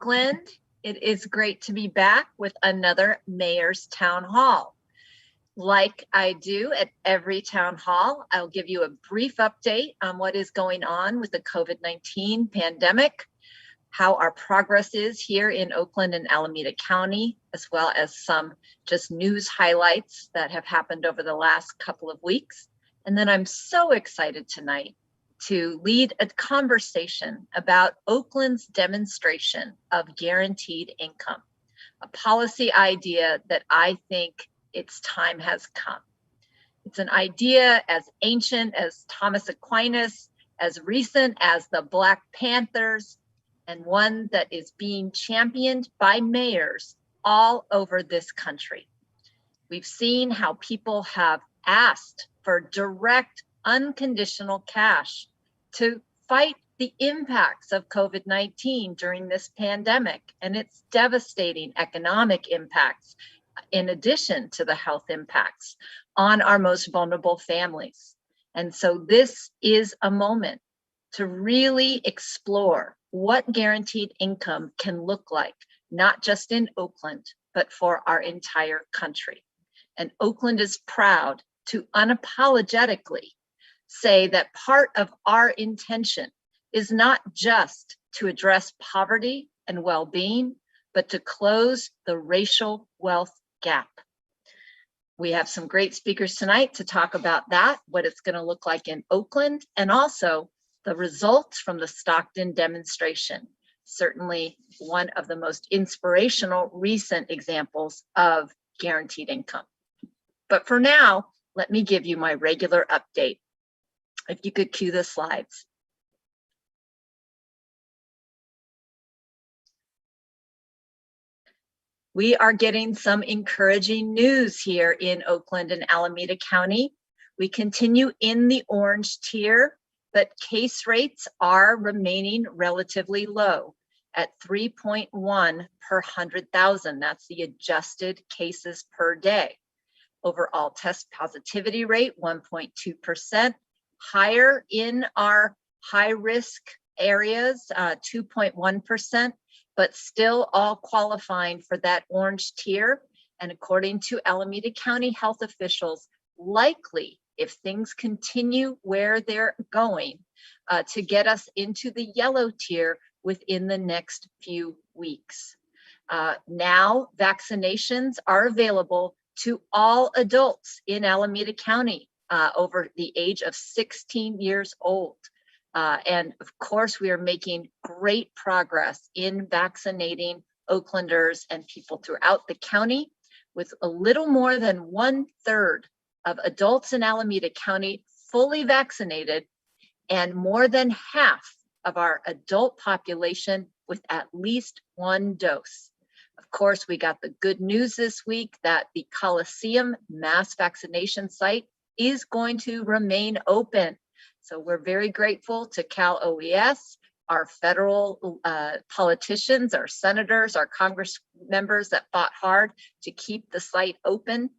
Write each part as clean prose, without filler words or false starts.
Oakland. It is great to be back with another Mayor's Town Hall. Like I do at every town hall, I'll give you a brief update on what is going on with the COVID-19 pandemic, how our progress is here in Oakland and Alameda County, as well as some just news highlights that have happened over the last couple of weeks. And then I'm so excited tonight to lead a conversation about Oakland's demonstration of guaranteed income, a policy idea that I think its time has come. It's an idea as ancient as Thomas Aquinas, as recent as the Black Panthers, and one that is being championed by mayors all over this country. We've seen how people have asked for direct, unconditional cash to fight the impacts of COVID-19 during this pandemic and its devastating economic impacts, in addition to the health impacts on our most vulnerable families. And so this is a moment to really explore what guaranteed income can look like, not just in Oakland, but for our entire country. And Oakland is proud to unapologetically say that part of our intention is not just to address poverty and well-being, but to close the racial wealth gap. We have some great speakers tonight to talk about that, what it's going to look like in Oakland, and also the results from the Stockton demonstration. Certainly one of the most inspirational recent examples of guaranteed income. But for now, let me give you my regular update. If you could cue the slides. We are getting some encouraging news here in Oakland and Alameda County. We continue in the orange tier, but case rates are remaining relatively low at 3.1 per 100,000. That's the adjusted cases per day. Overall test positivity rate, 1.2%. Higher in our high risk areas, 2.1%, but still all qualifying for that orange tier. And according to Alameda County health officials, likely, if things continue where they're going, to get us into the yellow tier within the next few weeks. Now, vaccinations are available to all adults in Alameda County over the age of 16 years old. And of course, we are making great progress in vaccinating Oaklanders and people throughout the county, with a little more than 1/3 of adults in Alameda County fully vaccinated, and more than half of our adult population with at least one dose. Of course, we got the good news this week that the Coliseum mass vaccination site is going to remain open. So we're very grateful to Cal OES, our federal politicians, our senators, our Congress members that fought hard to keep the site open.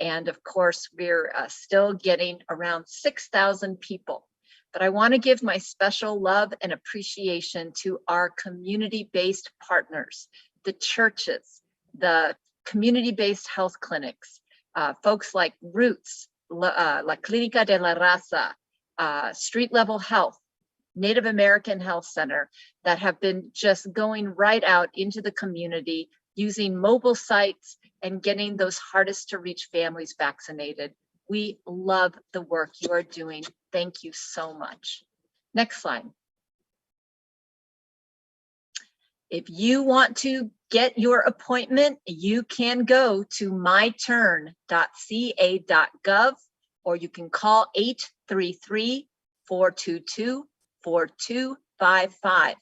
And of course, we're still getting around 6,000 people. But I want to give my special love and appreciation to our community-based partners, the churches, the community-based health clinics, folks like Roots, La Clínica de la Raza, Street Level Health, Native American Health Center, that have been just going right out into the community, using mobile sites and getting those hardest to reach families vaccinated. We love the work you are doing. Thank you so much. Next slide. If you want to get your appointment, you can go to myturn.ca.gov, or you can call 833-422-4255.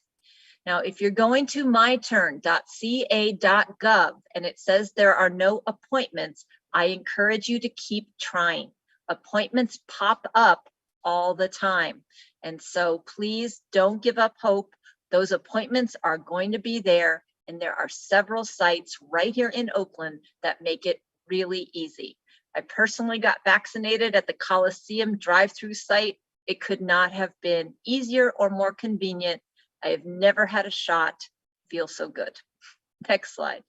Now, if you're going to myturn.ca.gov and it says there are no appointments, I encourage you to keep trying. Appointments pop up all the time. And so please don't give up hope. Those appointments are going to be there, and there are several sites right here in Oakland that make it really easy. I personally got vaccinated at the Coliseum drive-through site. It could not have been easier or more convenient. I have never had a shot feels so good. Next slide.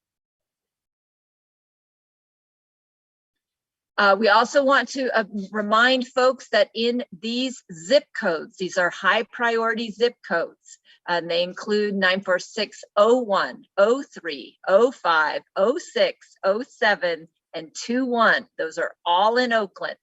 We also want to remind folks that in these zip codes, these are high priority zip codes, and they include 946, 01, 03, 05, 06, 07, and 21. Those are all in Oakland.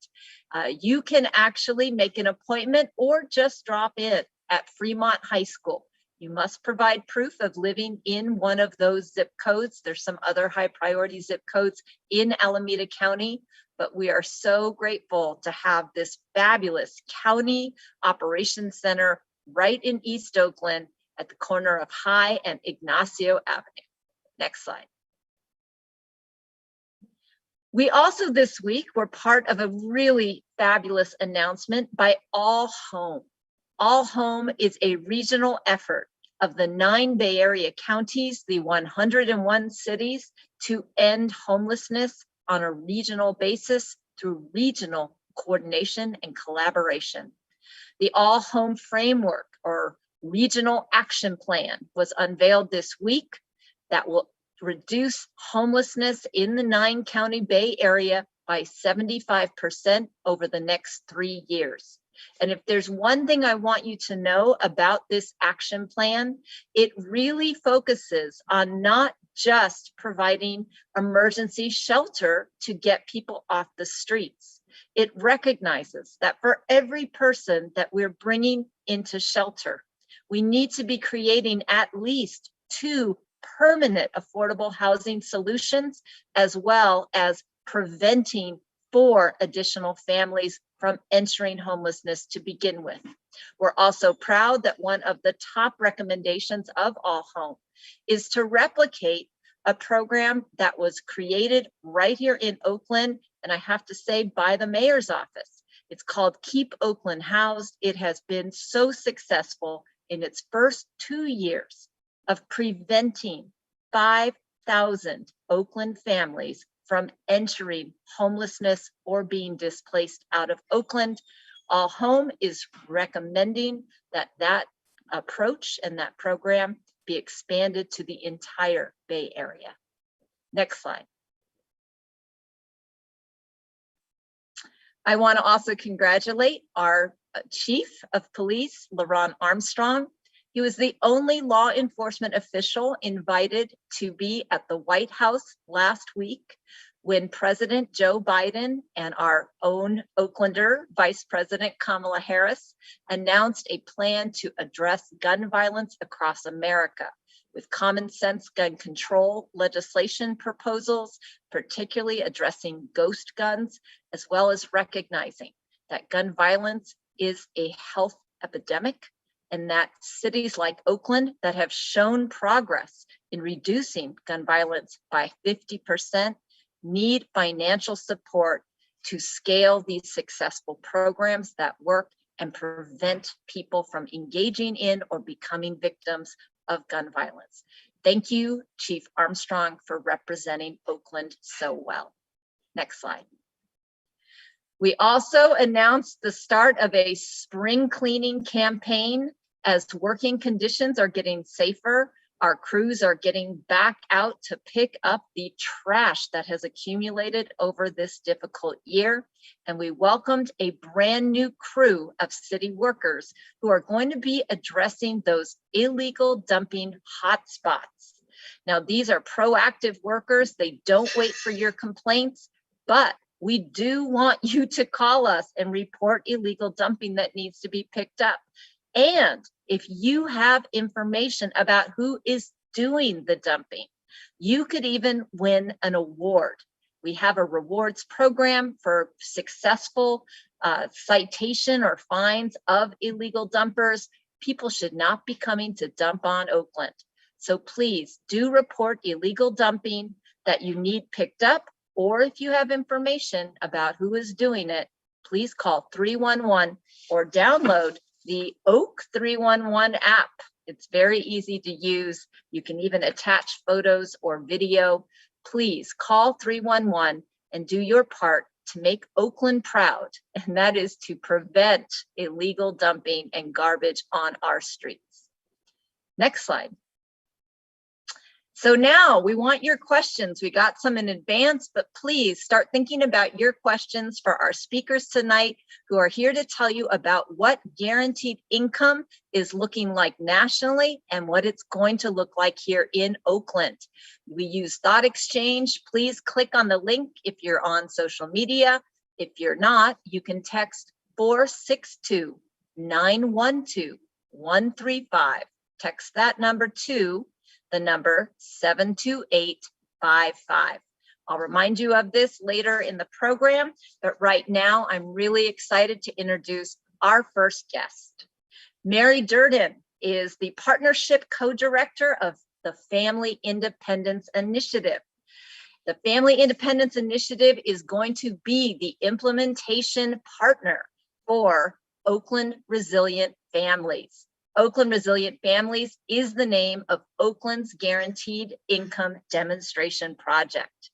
You can actually make an appointment or just drop in at Fremont High School. You must provide proof of living in one of those zip codes. There's some other high priority zip codes in Alameda County, but we are so grateful to have this fabulous county operations center right in East Oakland at the corner of High and Ignacio Avenue. Next slide. We also this week were part of a really fabulous announcement by All Home. All Home is a regional effort of the 9 Bay Area counties, the 101 cities, to end homelessness on a regional basis through regional coordination and collaboration. The All Home Framework or Regional Action Plan was unveiled this week that will reduce homelessness in the 9-county Bay Area by 75% over the next 3 years. And if there's one thing I want you to know about this action plan, it really focuses on not just providing emergency shelter to get people off the streets. It recognizes that for every person that we're bringing into shelter, we need to be creating at least 2 permanent affordable housing solutions, as well as preventing 4 additional families from entering homelessness to begin with. We're also proud that one of the top recommendations of All Home is to replicate a program that was created right here in Oakland, and I have to say by the mayor's office. It's called Keep Oakland Housed. It has been so successful in its first 2 years of preventing 5,000 Oakland families from entering homelessness or being displaced out of Oakland. All Home is recommending that that approach and that program be expanded to the entire Bay Area. Next slide. I want to also congratulate our Chief of Police, LaRon Armstrong. He was the only law enforcement official invited to be at the White House last week when President Joe Biden and our own Oaklander, Vice President Kamala Harris, announced a plan to address gun violence across America with common sense gun control legislation proposals, particularly addressing ghost guns, as well as recognizing that gun violence is a health epidemic, and that cities like Oakland that have shown progress in reducing gun violence by 50% need financial support to scale these successful programs that work and prevent people from engaging in or becoming victims of gun violence. Thank you, Chief Armstrong, for representing Oakland so well. Next slide. We also announced the start of a spring cleaning campaign. As working conditions are getting safer, our crews are getting back out to pick up the trash that has accumulated over this difficult year. And we welcomed a brand new crew of city workers who are going to be addressing those illegal dumping hotspots. Now, these are proactive workers. They don't wait for your complaints, but we do want you to call us and report illegal dumping that needs to be picked up. And if you have information about who is doing the dumping, you could even win an award. We have a rewards program for successful citation or fines of illegal dumpers. People should not be coming to dump on Oakland. So please do report illegal dumping that you need picked up, or if you have information about who is doing it, please call 311 or download the Oak 311 app. It's very easy to use. You can even attach photos or video. Please call 311 and do your part to make Oakland proud, and that is to prevent illegal dumping and garbage on our streets. Next slide. So now we want your questions. We got some in advance, but please start thinking about your questions for our speakers tonight who are here to tell you about what guaranteed income is looking like nationally and what it's going to look like here in Oakland. We use Thought Exchange. Please click on the link if you're on social media. If you're not, you can text 462-912-135. Text that number to the number 72855. I'll remind you of this later in the program, but right now I'm really excited to introduce our first guest. Mary Durden is the Partnership Co-Director of the Family Independence Initiative. The Family Independence Initiative is going to be the implementation partner for Oakland Resilient Families. Oakland Resilient Families is the name of Oakland's Guaranteed Income Demonstration Project.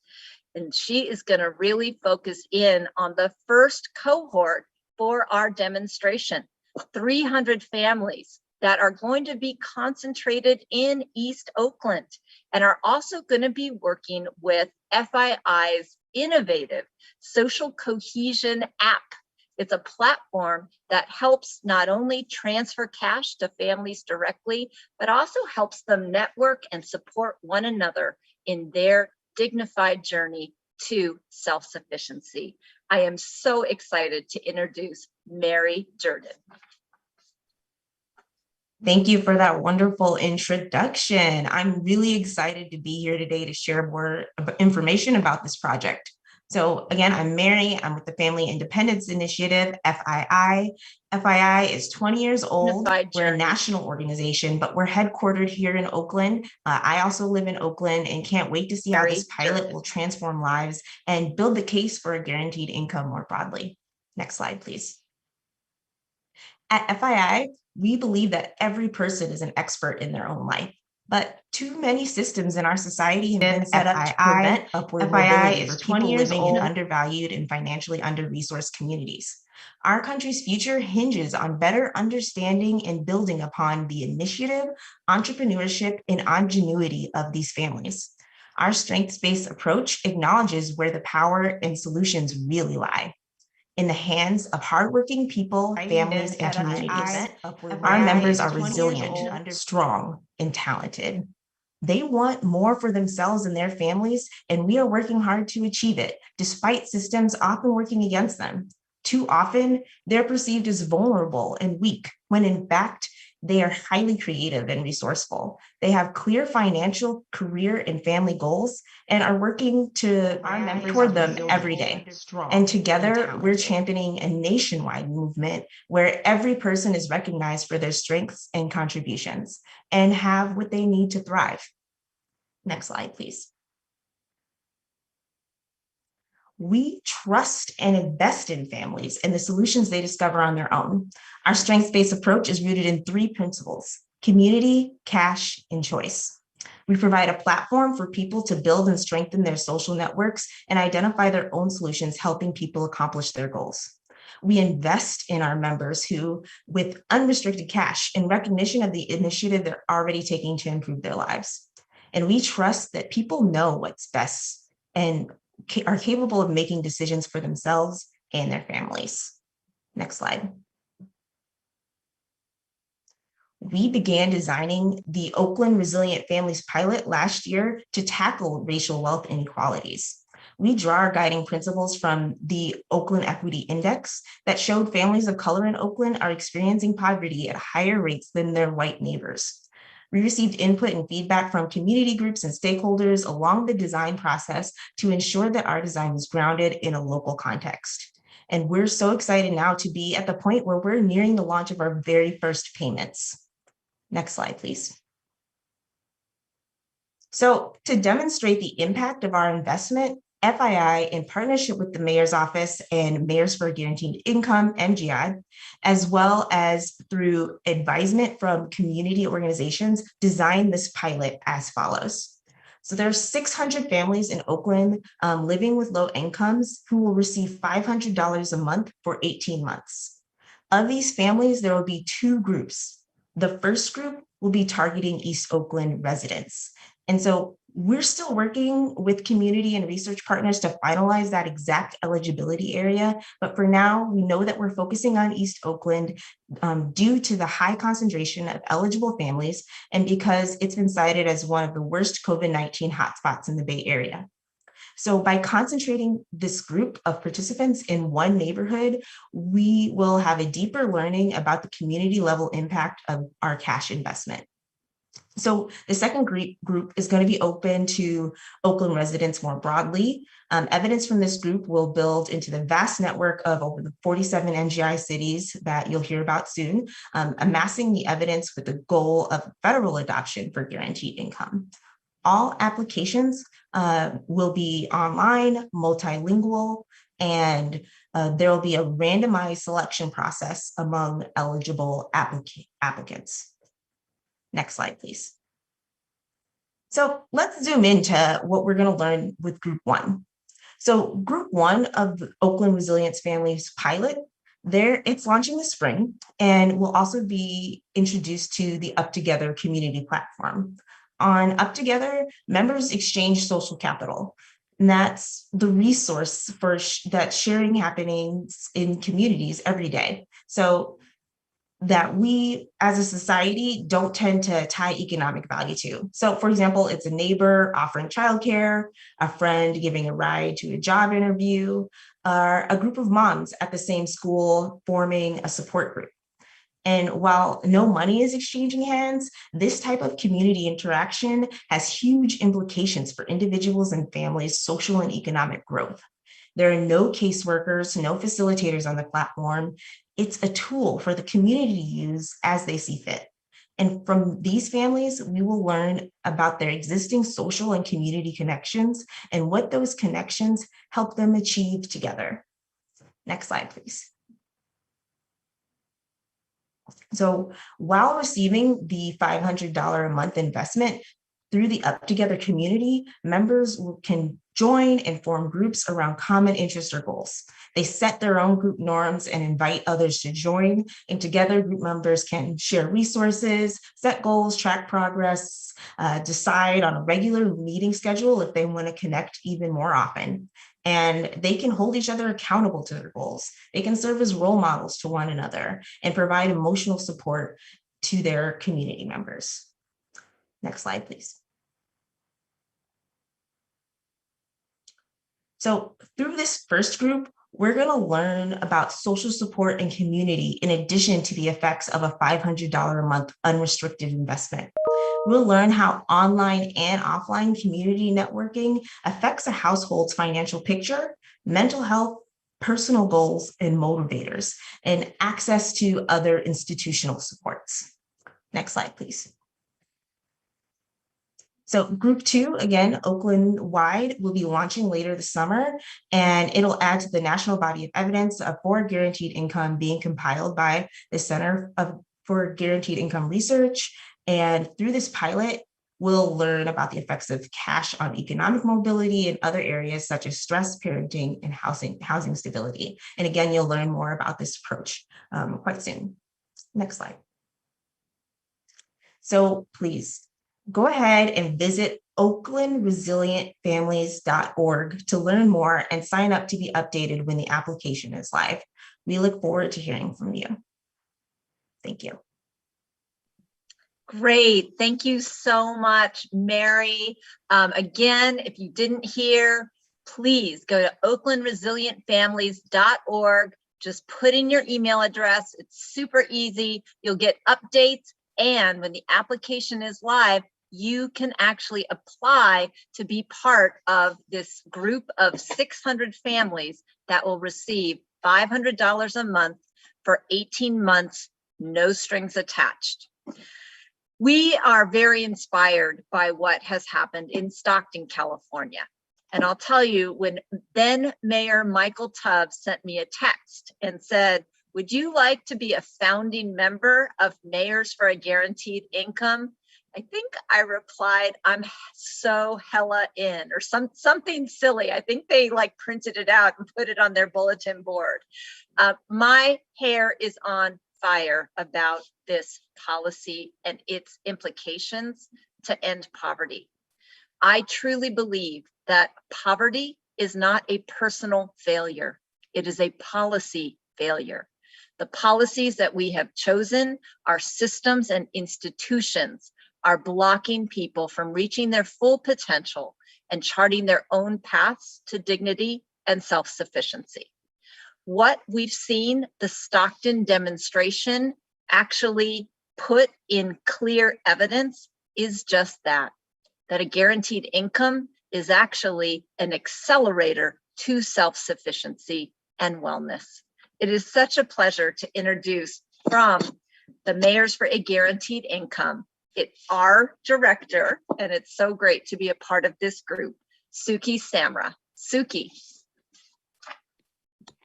And she is going to really focus in on the first cohort for our demonstration, 300 families that are going to be concentrated in East Oakland and are also going to be working with FII's innovative social cohesion app. It's a platform that helps not only transfer cash to families directly, but also helps them network and support one another in their dignified journey to self-sufficiency. I am so excited to introduce Mary Durden. Thank you for that wonderful introduction. I'm really excited to be here today to share more information about this project. So again, I'm Mary. I'm with the Family Independence Initiative, FII. FII is 20 years old. We're a national organization, but we're headquartered here in Oakland. I also live in Oakland and can't wait to see how this pilot will transform lives and build the case for a guaranteed income more broadly. Next slide, please. At FII, we believe that every person is an expert in their own life. But too many systems in our society have been set up to prevent upward mobility for people living in undervalued and financially under-resourced communities. Our country's future hinges on better understanding and building upon the initiative, entrepreneurship, and ingenuity of these families. Our strengths-based approach acknowledges where the power and solutions really lie. In the hands of hardworking people, families, and communities. Our members are resilient, strong, and talented. They want more for themselves and their families, and we are working hard to achieve it, despite systems often working against them. Too often, they're perceived as vulnerable and weak, when in fact, they are highly creative and resourceful. They have clear financial, career, and family goals and are working toward them every day. And together, we're championing a nationwide movement where every person is recognized for their strengths and contributions and have what they need to thrive. Next slide, please. We trust and invest in families and the solutions they discover on their own. Our strengths-based approach is rooted in 3 principles: community, cash, and choice. We provide a platform for people to build and strengthen their social networks and identify their own solutions, helping people accomplish their goals. We invest in our members who, with unrestricted cash, in recognition of the initiative they're already taking to improve their lives. And we trust that people know what's best and are capable of making decisions for themselves and their families. Next slide. We began designing the Oakland Resilient Families pilot last year to tackle racial wealth inequalities. We draw our guiding principles from the Oakland Equity Index that showed families of color in Oakland are experiencing poverty at higher rates than their white neighbors. We received input and feedback from community groups and stakeholders along the design process to ensure that our design was grounded in a local context. And we're so excited now to be at the point where we're nearing the launch of our very first payments. Next slide, please. So to demonstrate the impact of our investment, FII, in partnership with the Mayor's Office and Mayors for Guaranteed Income, MGI, as well as through advisement from community organizations, designed this pilot as follows. So there are 600 families in Oakland living with low incomes who will receive $500 a month for 18 months. Of these families, there will be 2 groups. The first group will be targeting East Oakland residents. And so we're still working with community and research partners to finalize that exact eligibility area. But for now, we know that we're focusing on East Oakland due to the high concentration of eligible families and because it's been cited as one of the worst COVID-19 hotspots in the Bay Area. So by concentrating this group of participants in one neighborhood, we will have a deeper learning about the community level impact of our cash investment. So the second group is going to be open to Oakland residents more broadly. Evidence from this group will build into the vast network of over the 47 NGI cities that you'll hear about soon, amassing the evidence with the goal of federal adoption for guaranteed income. All applications will be online, multilingual, and there will be a randomized selection process among eligible applicants. Next slide, please. So let's zoom into what we're going to learn with Group 1. So Group 1 of the Oakland Resilience Families pilot, it's launching this spring and will also be introduced to the Up Together community platform. On Up Together, members exchange social capital, and that's the resource for that sharing happening in communities every day. So that we as a society don't tend to tie economic value to. So for example, it's a neighbor offering childcare, a friend giving a ride to a job interview, or a group of moms at the same school forming a support group. And while no money is exchanging hands, this type of community interaction has huge implications for individuals and families' social and economic growth. There are no caseworkers, no facilitators on the platform. It's a tool for the community to use as they see fit. And from these families, we will learn about their existing social and community connections and what those connections help them achieve together. Next slide, please. So while receiving the $500 a month investment through the Up Together community, members can join and form groups around common interests or goals. They set their own group norms and invite others to join, and together group members can share resources, set goals, track progress, decide on a regular meeting schedule if they want to connect even more often. And they can hold each other accountable to their goals. They can serve as role models to one another and provide emotional support to their community members. Next slide, please. So through this first group, we're going to learn about social support and community in addition to the effects of a $500 a month unrestricted investment. We'll learn how online and offline community networking affects a household's financial picture, mental health, personal goals, and motivators, and access to other institutional supports. Next slide, please. So Group 2, again, Oakland-wide, will be launching later this summer, and it'll add to the national body of evidence for guaranteed income being compiled by the Center for Guaranteed Income Research. And through this pilot, we'll learn about the effects of cash on economic mobility in other areas such as stress, parenting, and housing stability. And again, you'll learn more about this approach quite soon. Next slide. So please, go ahead and visit oaklandresilientfamilies.org to learn more and sign up to be updated when the application is live. We look forward to hearing from you. Thank you. Great. Thank you so much, Mary. Again, if you didn't hear, please go to oaklandresilientfamilies.org. Just put in your email address. It's super easy. You'll get updates. And when the application is live, you can actually apply to be part of this group of 600 families that will receive $500 a month for 18 months, no strings attached. We are very inspired by what has happened in Stockton, California. And I'll tell you, when then Mayor Michael Tubbs sent me a text and said, would you like to be a founding member of Mayors for a Guaranteed Income? I think I replied, I'm so hella in, or something silly. I think they like printed it out and put it on their bulletin board. My hair is on fire about this policy and its implications to end poverty. I truly believe that poverty is not a personal failure. It is a policy failure. The policies that we have chosen, our systems and institutions, are blocking people from reaching their full potential and charting their own paths to dignity and self-sufficiency. What we've seen the Stockton demonstration actually put in clear evidence is just that a guaranteed income is actually an accelerator to self-sufficiency and wellness. It is such a pleasure to introduce from the Mayors for a Guaranteed Income, our director, and it's so great to be a part of this group, Suki Samra. Suki.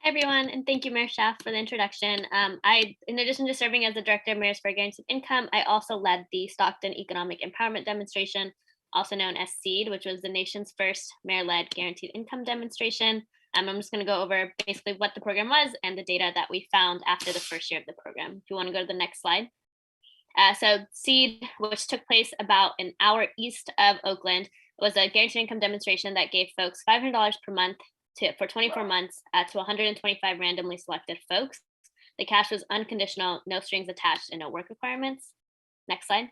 Hi, everyone, and thank you, Mayor Schaaf, for the introduction. In addition to serving as the Director of Mayors for Guaranteed Income, I also led the Stockton Economic Empowerment Demonstration, also known as SEED, which was the nation's first mayor-led guaranteed income demonstration. I'm just going to go over basically what the program was and the data that we found after the first year of the program. If you want to go to the next slide. So SEED, which took place about an hour east of Oakland, was a guaranteed income demonstration that gave folks $500 per month for 24 months to 125 randomly selected folks. The cash was unconditional, no strings attached, and no work requirements. Next slide.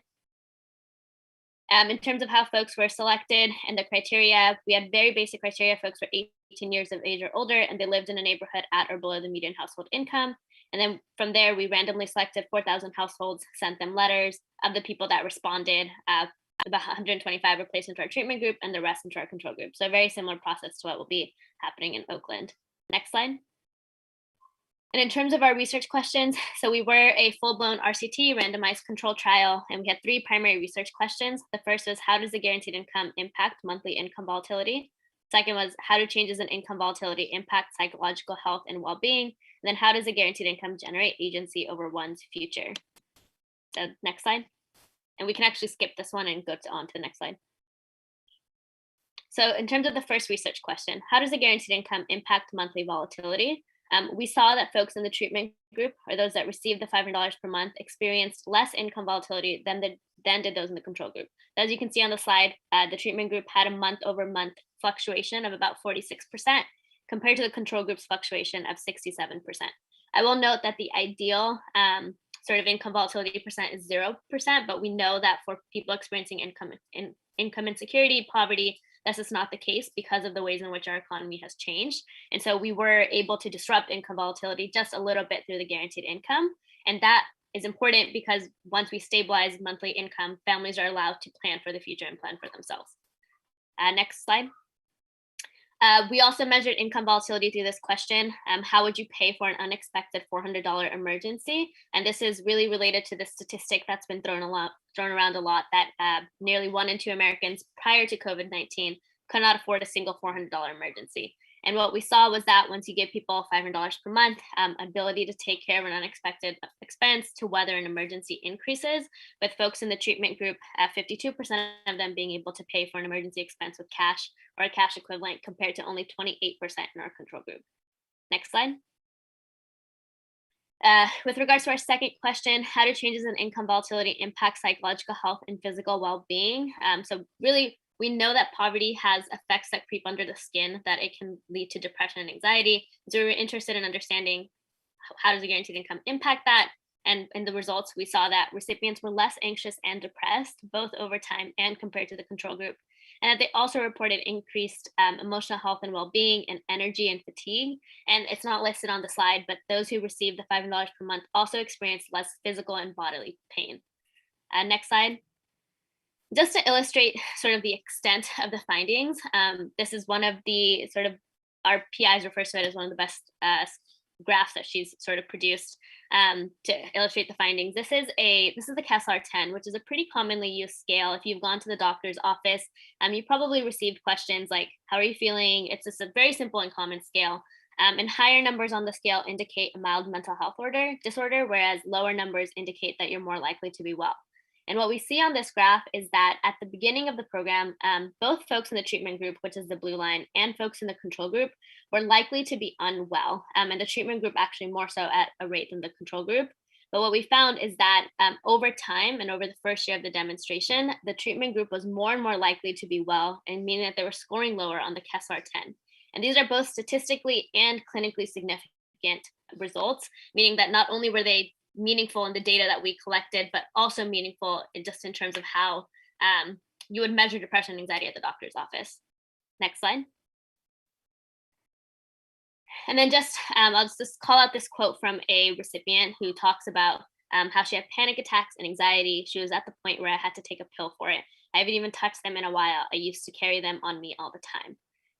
In terms of how folks were selected and the criteria, we had very basic criteria. Folks were 18 years of age or older, and they lived in a neighborhood at or below the median household income. And then from there, we randomly selected 4,000 households, sent them letters of the people that responded. About 125 were placed into our treatment group and the rest into our control group. So a very similar process to what will be happening in Oakland. Next slide. And in terms of our research questions, so we were a full-blown RCT, randomized control trial, and we had 3 primary research questions. The first was, how does the guaranteed income impact monthly income volatility? Second was, how do changes in income volatility impact psychological health and well-being? And then how does a guaranteed income generate agency over one's future? So next slide. And we can actually skip this one and go on to the next slide. So in terms of the first research question, how does a guaranteed income impact monthly volatility? We saw that folks in the treatment group, or those that received the $500 per month, experienced less income volatility than did those in the control group. As you can see on the slide, the treatment group had a month-over-month fluctuation of about 46% compared to the control group's fluctuation of 67%. I will note that the ideal sort of income volatility percent is 0%, but we know that for people experiencing income insecurity, poverty, this is not the case because of the ways in which our economy has changed. And so we were able to disrupt income volatility just a little bit through the guaranteed income. And that is important because once we stabilize monthly income, families are allowed to plan for the future and plan for themselves. Next slide. We also measured income volatility through this question. How would you pay for an unexpected $400 emergency? And this is really related to the statistic that's been thrown around a lot, that nearly 1 in 2 Americans prior to COVID-19 could not afford a single $400 emergency. And what we saw was that once you give people $500 per month, ability to take care of an unexpected expense to weather an emergency increases, with folks in the treatment group, 52% of them being able to pay for an emergency expense with cash or a cash equivalent, compared to only 28% in our control group. Next slide. With regards to our second question, how do changes in income volatility impact psychological health and physical well-being? So really, we know that poverty has effects that creep under the skin, that it can lead to depression and anxiety. So we were interested in understanding how does the guaranteed income impact that? And in the results, we saw that recipients were less anxious and depressed, both over time and compared to the control group. And that they also reported increased emotional health and well-being and energy and fatigue. And it's not listed on the slide, but those who received the $500 per month also experienced less physical and bodily pain. Next slide. Just to illustrate sort of the extent of the findings, this is one of the sort of, our PIs refers to it as one of the best graphs that she's sort of produced to illustrate the findings. This is the CASR-10, which is a pretty commonly used scale. If you've gone to the doctor's office, you probably received questions like, how are you feeling? It's just a very simple and common scale. And higher numbers on the scale indicate a mild mental health disorder, whereas lower numbers indicate that you're more likely to be well. And what we see on this graph is that at the beginning of the program, both folks in the treatment group, which is the blue line, and folks in the control group were likely to be unwell. And the treatment group actually more so at a rate than the control group. But what we found is that over time and over the first year of the demonstration, the treatment group was more and more likely to be well, and meaning that they were scoring lower on the KESAR-10. And these are both statistically and clinically significant results, meaning that not only were they meaningful in the data that we collected, but also meaningful just in terms of how you would measure depression and anxiety at the doctor's office. Next slide. And then I'll just call out this quote from a recipient who talks about how she had panic attacks and anxiety. She was at the point where I had to take a pill for it. I haven't even touched them in a while. I used to carry them on me all the time.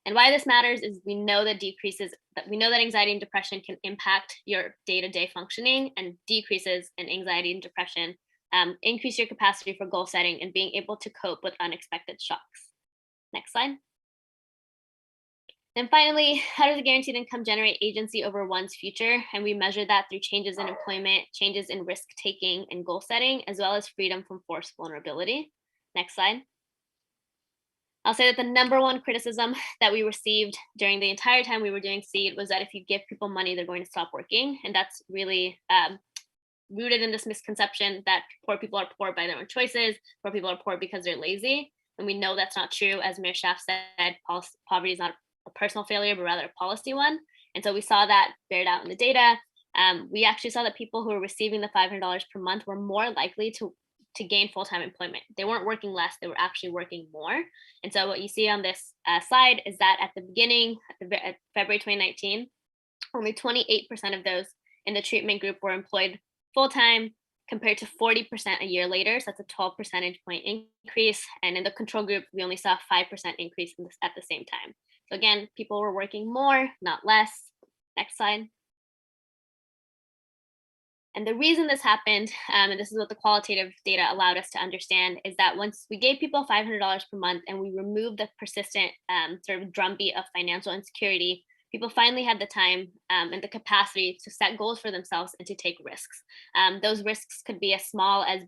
And why this matters is we know that anxiety and depression can impact your day-to-day functioning, and decreases in anxiety and depression increase your capacity for goal setting and being able to cope with unexpected shocks. Next slide. And finally, how does a guaranteed income generate agency over one's future? And we measure that through changes in employment, changes in risk taking and goal setting, as well as freedom from forced vulnerability. Next slide. I'll say that the number one criticism that we received during the entire time we were doing SEED was that if you give people money, they're going to stop working. And that's really rooted in this misconception that poor people are poor by their own choices, poor people are poor because they're lazy. And we know that's not true. As Mayor Schaaf said, poverty is not a personal failure, but rather a policy one. And so we saw that bared out in the data. We actually saw that people who were receiving the $500 per month were more likely to gain full-time employment. They weren't working less, they were actually working more. And so what you see on this slide is that at the beginning, at February 2019, only 28% of those in the treatment group were employed full-time, compared to 40% a year later. So that's a 12 percentage point increase. And in the control group, we only saw a 5% increase at the same time. So again, people were working more, not less. Next slide. And the reason this happened, and this is what the qualitative data allowed us to understand, is that once we gave people $500 per month and we removed the persistent sort of drumbeat of financial insecurity, people finally had the time and the capacity to set goals for themselves and to take risks. Those risks could be as small as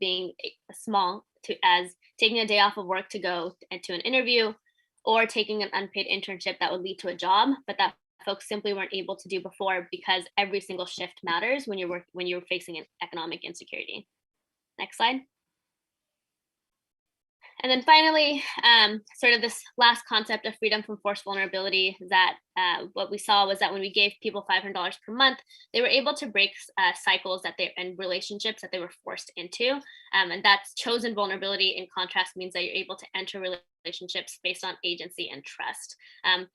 taking a day off of work to go to an interview, or taking an unpaid internship that would lead to a job, but that folks simply weren't able to do before, because every single shift matters when you're facing an economic insecurity. Next slide. And then finally, sort of this last concept of freedom from forced vulnerability, that what we saw was that when we gave people $500 per month, they were able to break cycles and relationships that they were forced into. And that's chosen vulnerability, in contrast, means that you're able to enter relationships based on agency and trust.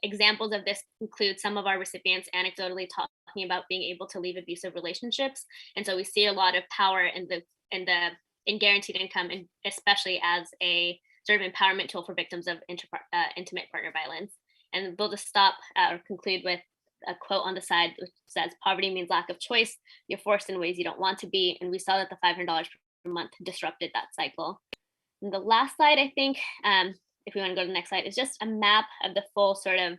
Examples of this include some of our recipients anecdotally talking about being able to leave abusive relationships. And so we see a lot of power in guaranteed income, and especially as a sort of empowerment tool for victims of intimate partner violence. And we'll just stop or conclude with a quote on the side, which says, "Poverty means lack of choice. You're forced in ways you don't want to be." And we saw that the $500 per month disrupted that cycle. And the last slide, I think, if we want to go to the next slide, is just a map of the full sort of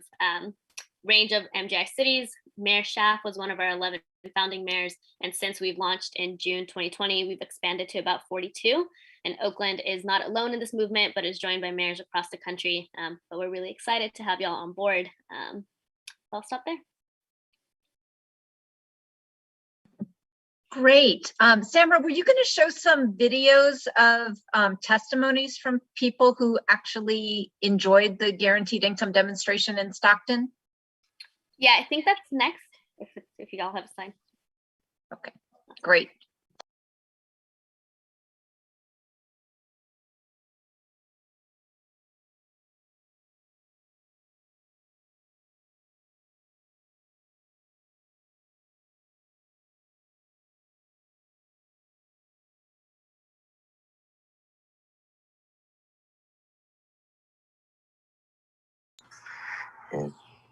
range of MGI cities. Mayor Schaaf was one of our 11 founding mayors, and since we've launched in June 2020, we've expanded to about 42. And Oakland is not alone in this movement, but is joined by mayors across the country. But we're really excited to have y'all on board. I'll stop there. Great. Samra, were you going to show some videos of testimonies from people who actually enjoyed the guaranteed income demonstration in Stockton? Yeah, I think that's next, if you all have a slide. Okay, great.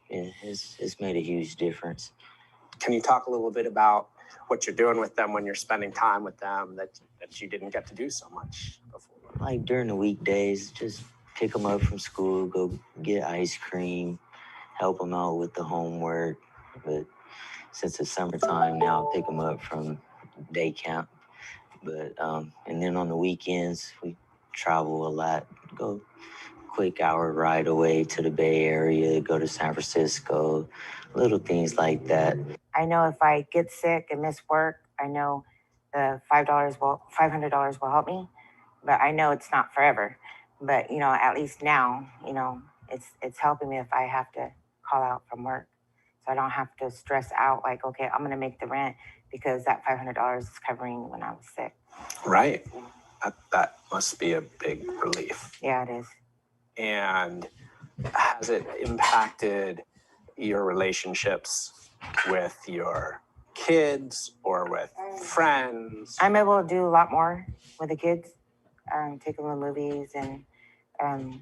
And it's made a huge difference. Can you talk a little bit about what you're doing with them when you're spending time with them that you didn't get to do so much before? Like during the weekdays, just pick them up from school, go get ice cream, help them out with the homework. But since it's summertime now, pick them up from day camp. But and then on the weekends, we travel a lot, go quick hour ride away to the Bay Area, go to San Francisco, little things like that. I know if I get sick and miss work, I know the $500 will help me, but I know it's not forever. But at least now, it's helping me if I have to call out from work, so I don't have to stress out like, okay, I'm gonna make the rent because that $500 is covering when I was sick. Right. That must be a big relief. Yeah, it is. And has it impacted your relationships with your kids or with friends? I'm able to do a lot more with the kids, take them to movies and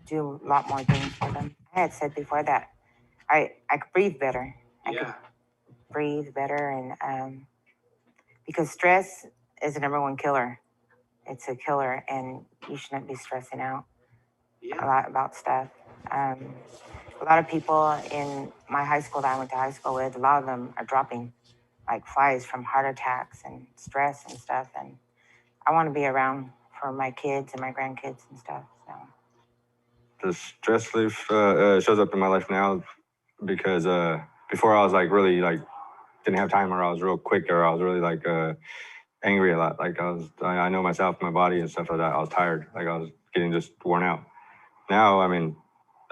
do a lot more things for them. I had said before that I could breathe better. I could breathe better, and because stress is the number one killer. It's a killer, and you shouldn't be stressing out a lot about stuff. A lot of people in my high school that I went to high school with, a lot of them are dropping like flies from heart attacks and stress and stuff. And I want to be around for my kids and my grandkids and stuff. So the stress relief shows up in my life now because before I was like really like didn't have time, or I was real quick, or I was really like angry a lot. Like I know myself, my body and stuff like that. I was tired. Like I was getting just worn out. Now, I mean,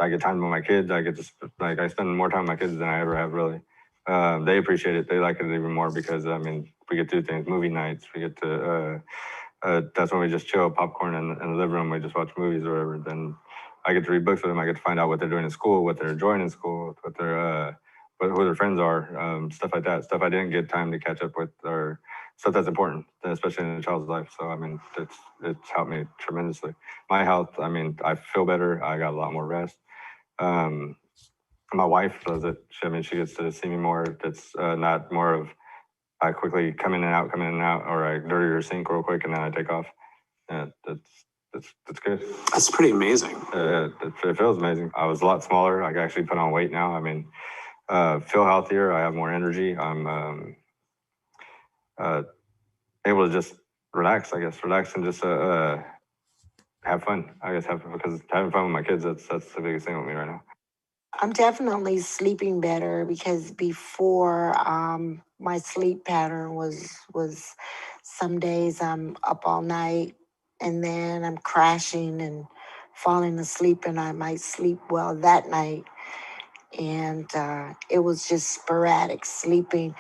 I get time with my kids. I get to I spend more time with my kids than I ever have really. They appreciate it. They like it even more because I mean, we get to do things, movie nights. We get to that's when we just chill, popcorn in the living room. We just watch movies or whatever. Then I get to read books with them. I get to find out what they're doing in school, what they're enjoying in school, what their who their friends are, stuff like that. Stuff I didn't get time to catch up with, or stuff that's important, especially in a child's life. So I mean, it's helped me tremendously. My health, I mean, I feel better. I got a lot more rest. My wife does it. She gets to see me more. It's not more of I quickly come in and out, or I dirty her sink real quick and then I take off. Yeah, that's good. That's pretty amazing. It feels amazing. I was a lot smaller. I can actually put on weight now. I mean, feel healthier. I have more energy. I'm able to just relax. I guess relax and just have fun. I guess because having fun with my kids, that's the biggest thing with me right now. I'm definitely sleeping better because before my sleep pattern was some days I'm up all night and then I'm crashing and falling asleep, and I might sleep well that night. And it was just sporadic sleeping.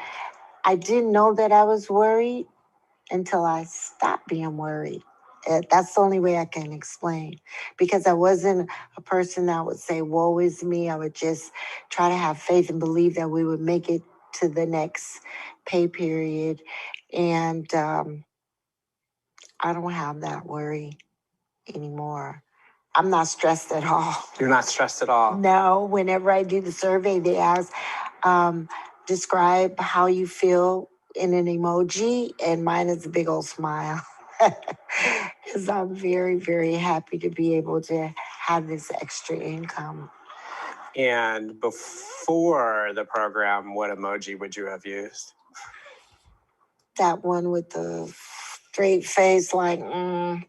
I didn't know that I was worried until I stopped being worried. That's the only way I can explain, because I wasn't a person that would say, woe is me. I would just try to have faith and believe that we would make it to the next pay period. And I don't have that worry anymore. I'm not stressed at all. You're not stressed at all? No, whenever I do the survey, they ask, describe how you feel in an emoji, and mine is a big old smile. Because I'm very, very happy to be able to have this extra income. And before the program, what emoji would you have used? That one with the straight face, like, Yeah.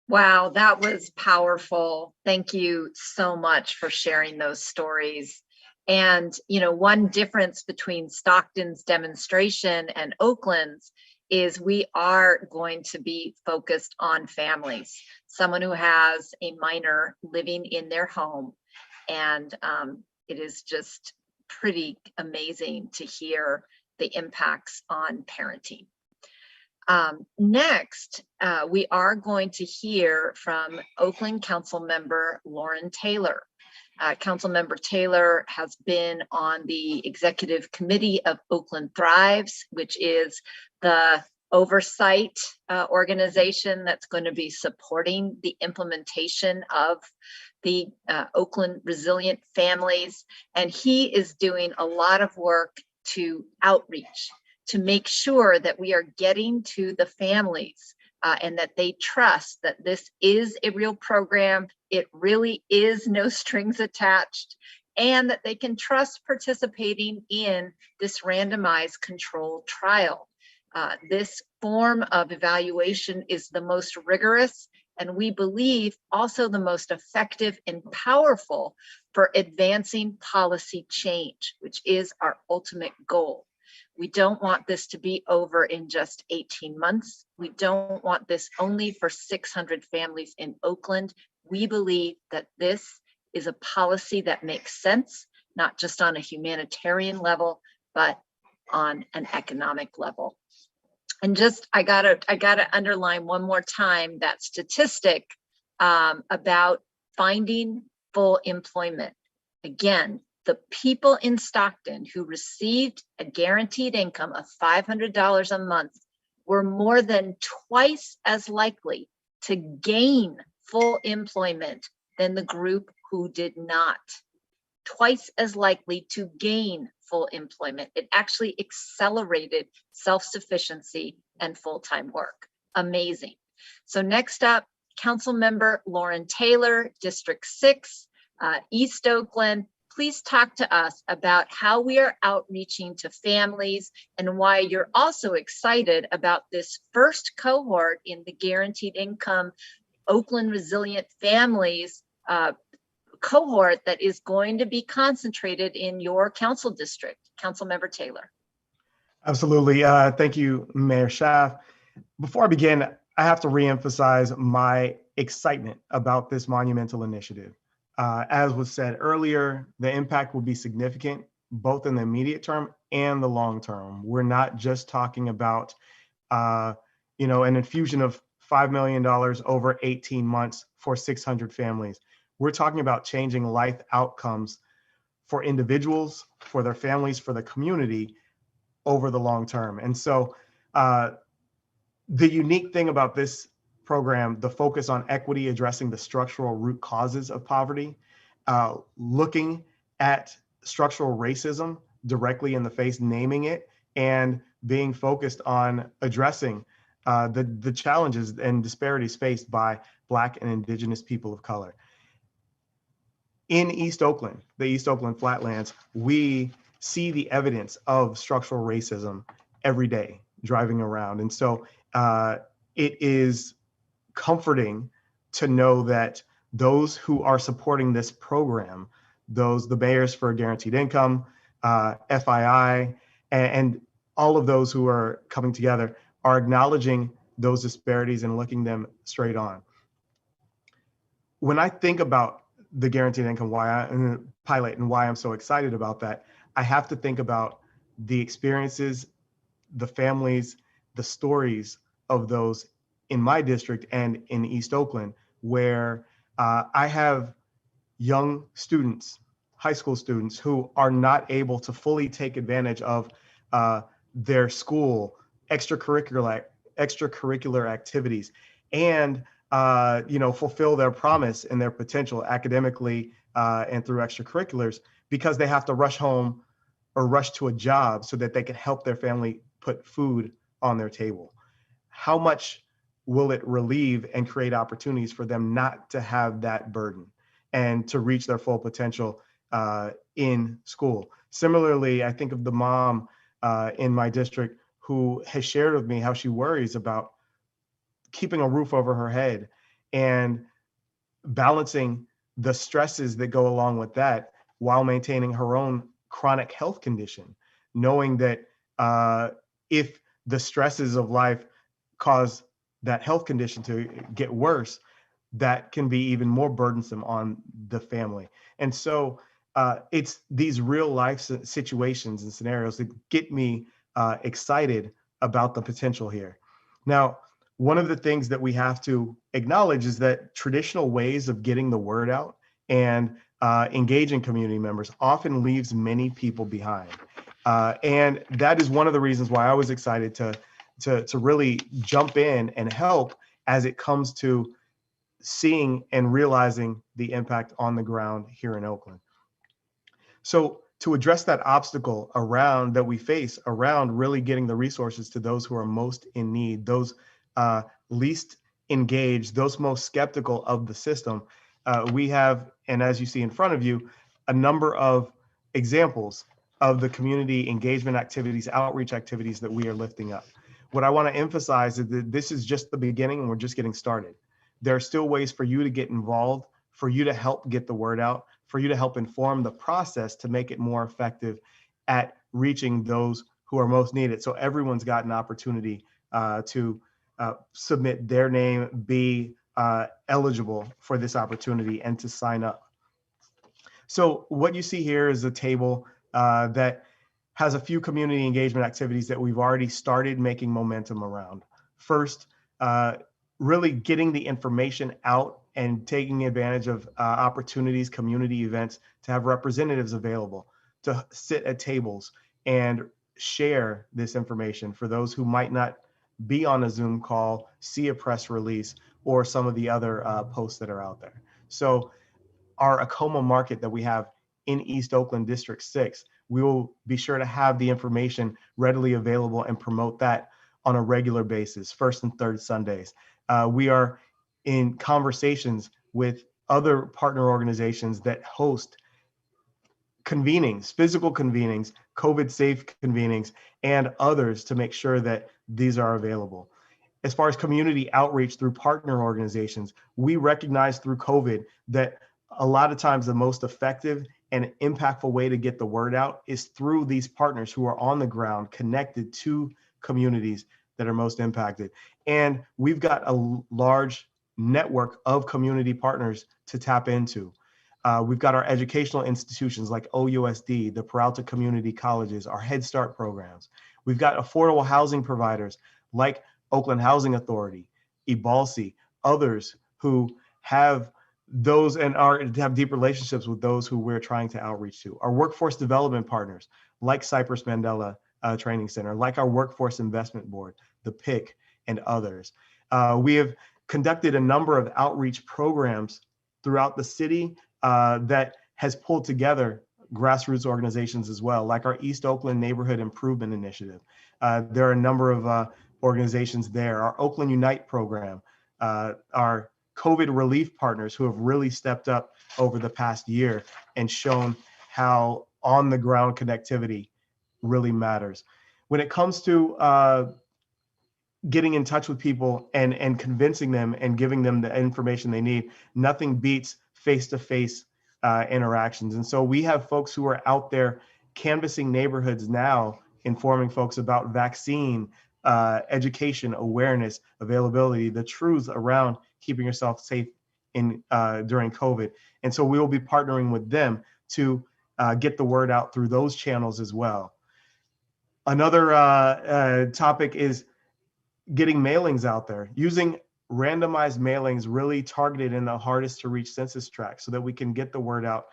Wow, that was powerful. Thank you so much for sharing those stories. And, one difference between Stockton's demonstration and Oakland's is we are going to be focused on families, someone who has a minor living in their home. And it is just pretty amazing to hear the impacts on parenting. Next, we are going to hear from Oakland Council Member Lauren Taylor. Council Member Taylor has been on the executive committee of Oakland Thrives, which is the oversight organization that's going to be supporting the implementation of the Oakland Resilient Families. And he is doing a lot of work to outreach, to make sure that we are getting to the families and that they trust that this is a real program. It really is no strings attached, and that they can trust participating in this randomized controlled trial. This form of evaluation is the most rigorous and we believe also the most effective and powerful for advancing policy change, which is our ultimate goal. We don't want this to be over in just 18 months. We don't want this only for 600 families in Oakland. We believe that this is a policy that makes sense, not just on a humanitarian level, but on an economic level. And just, I gotta underline one more time that statistic about finding full employment. Again, the people in Stockton who received a guaranteed income of $500 a month were more than twice as likely to gain full employment than the group who did not. Twice as likely to gain full employment. It actually accelerated self-sufficiency and full-time work. Amazing. So next up, Council Member Lauren Taylor, District 6, East Oakland. Please talk to us about how we are outreaching to families and why you're also excited about this first cohort in the Guaranteed Income Oakland Resilient Families cohort that is going to be concentrated in your council district. Councilmember Taylor. Absolutely. Thank you, Mayor Schaaf. Before I begin, I have to reemphasize my excitement about this monumental initiative. As was said earlier, the impact will be significant, both in the immediate term and the long term. We're not just talking about, an infusion of $5 million over 18 months for 600 families. We're talking about changing life outcomes for individuals, for their families, for the community over the long term. And so the unique thing about this program, the focus on equity, addressing the structural root causes of poverty, looking at structural racism directly in the face, naming it, and being focused on addressing the challenges and disparities faced by Black and Indigenous people of color. In East Oakland, the East Oakland Flatlands, we see the evidence of structural racism every day driving around. And so it is comforting to know that those who are supporting this program, the Mayors for Guaranteed Income, FII, and all of those who are coming together are acknowledging those disparities and looking them straight on. When I think about the guaranteed income pilot and why I'm so excited about that, I have to think about the experiences, the families, the stories of those in my district and in East Oakland, where I have young students, high school students, who are not able to fully take advantage of their school, extracurricular activities, and fulfill their promise and their potential academically and through extracurriculars, because they have to rush home or rush to a job so that they can help their family put food on their table. How much will it relieve and create opportunities for them not to have that burden and to reach their full potential in school? Similarly, I think of the mom in my district who has shared with me how she worries about keeping a roof over her head and balancing the stresses that go along with that while maintaining her own chronic health condition, knowing that if the stresses of life cause that health condition to get worse, that can be even more burdensome on the family. And so it's these real life situations and scenarios that get me excited about the potential here. Now, one of the things that we have to acknowledge is that traditional ways of getting the word out and engaging community members often leaves many people behind. And that is one of the reasons why I was excited to really jump in and help as it comes to seeing and realizing the impact on the ground here in Oakland. So to address that obstacle that we face around really getting the resources to those who are most in need, those least engaged, those most skeptical of the system, we have, and as you see in front of you, a number of examples of the community engagement activities, outreach activities that we are lifting up. What I want to emphasize is that this is just the beginning and we're just getting started. there are still ways for you to get involved, for you to help get the word out, for you to help inform the process to make it more effective at reaching those who are most needed. So everyone's got an opportunity to submit their name, be eligible for this opportunity, and to sign up. So what you see here is a table that has a few community engagement activities that we've already started making momentum around. First, really getting the information out and taking advantage of opportunities, community events, to have representatives available to sit at tables and share this information for those who might not be on a Zoom call, see a press release, or some of the other posts that are out there. So our Acoma market that we have in East Oakland District 6, we will be sure to have the information readily available and promote that on a regular basis, first and third Sundays. We are in conversations with other partner organizations that host convenings, physical convenings, COVID-safe convenings, and others to make sure that these are available. As far as community outreach through partner organizations, we recognize through COVID that a lot of times the most effective and impactful way to get the word out is through these partners who are on the ground connected to communities that are most impacted. And we've got a large network of community partners to tap into. We've got our educational institutions like OUSD, the Peralta Community Colleges, our Head Start programs. We've got affordable housing providers like Oakland Housing Authority, Ebalsi, others who have those and have deep relationships with those who we're trying to outreach to. Our workforce development partners like Cypress Mandela Training Center, like our Workforce Investment Board, the PIC, and others. We have conducted a number of outreach programs throughout the city that has pulled together grassroots organizations as well, like our East Oakland Neighborhood Improvement Initiative. There are a number of organizations there. Our Oakland Unite program, our COVID relief partners who have really stepped up over the past year and shown how on the ground connectivity really matters. When it comes to getting in touch with people and convincing them and giving them the information they need, nothing beats face-to-face interactions. And so we have folks who are out there canvassing neighborhoods now, informing folks about vaccine, education, awareness, availability, the truths around keeping yourself safe during COVID. And so we will be partnering with them to get the word out through those channels as well. Another topic is getting mailings out there, using randomized mailings really targeted in the hardest to reach census tracts so that we can get the word out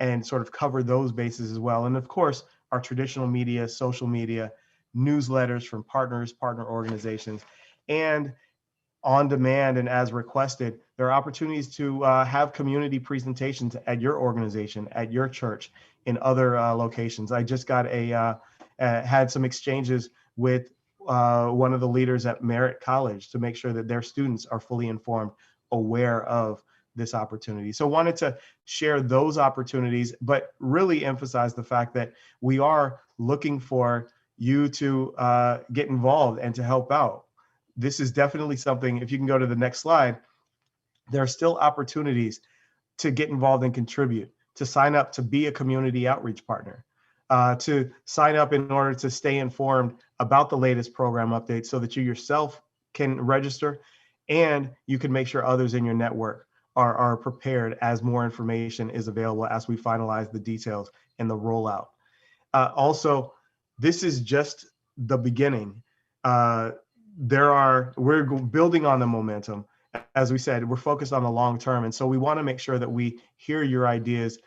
and sort of cover those bases as well. And of course, our traditional media, social media, newsletters from partners, partner organizations, and on demand and as requested, there are opportunities to have community presentations at your organization, at your church, in other locations. I just got had some exchanges with one of the leaders at Merritt College to make sure that their students are fully informed, aware of this opportunity. So wanted to share those opportunities, but really emphasize the fact that we are looking for you to get involved and to help out. This is definitely something, if you can go to the next slide, there are still opportunities to get involved and contribute, to sign up to be a community outreach partner, to sign up in order to stay informed about the latest program updates so that you yourself can register and you can make sure others in your network are prepared as more information is available as we finalize the details and the rollout. Also, this is just the beginning. We're building on the momentum. As we said, we're focused on the long term. And so we want to make sure that we hear your ideas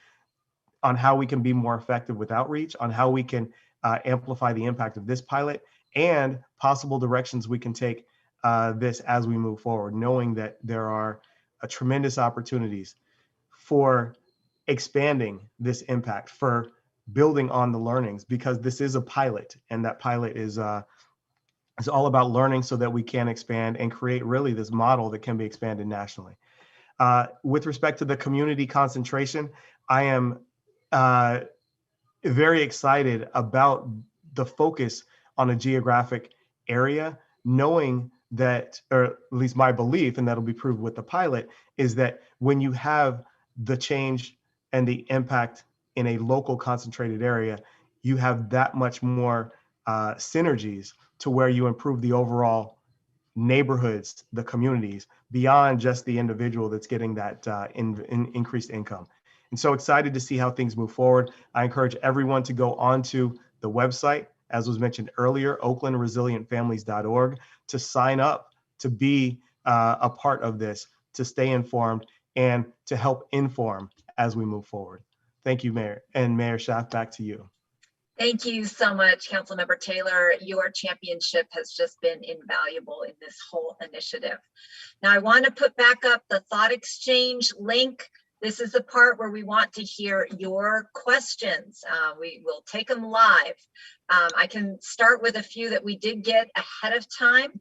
on how we can be more effective with outreach, on how we can amplify the impact of this pilot, and possible directions we can take this as we move forward, knowing that there are tremendous opportunities for expanding this impact, for building on the learnings, because this is a pilot, and that pilot is all about learning so that we can expand and create really this model that can be expanded nationally. With respect to the community concentration, I am very excited about the focus on a geographic area, knowing that, or at least my belief, and that'll be proved with the pilot, is that when you have the change and the impact in a local concentrated area, you have that much more synergies to where you improve the overall neighborhoods, the communities, beyond just the individual that's getting that increased income. And so excited to see how things move forward. I encourage everyone to go onto the website, as was mentioned earlier, oaklandresilientfamilies.org, to sign up to be a part of this, to stay informed, and to help inform as we move forward. Thank you, Mayor. And Mayor Schaaf, back to you. Thank you so much, Councilmember Taylor. Your championship has just been invaluable in this whole initiative. Now, I want to put back up the thought exchange link. This is the part where we want to hear your questions. We will take them live. I can start with a few that we did get ahead of time.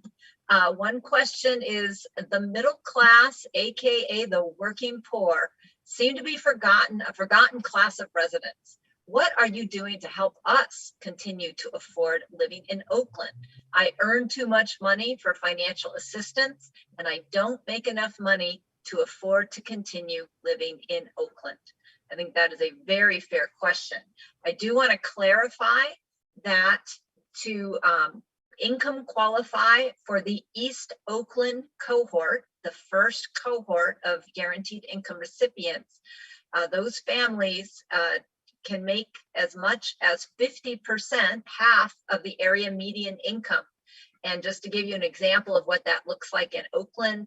One question is, the middle class, AKA the working poor, seem to be a forgotten class of residents. What are you doing to help us continue to afford living in Oakland? I earn too much money for financial assistance, and I don't make enough money to afford to continue living in Oakland. I think that is a very fair question. I do want to clarify that to income qualify for the East Oakland cohort, the first cohort of guaranteed income recipients, those families can make as much as 50%, half of the area median income. And just to give you an example of what that looks like in Oakland,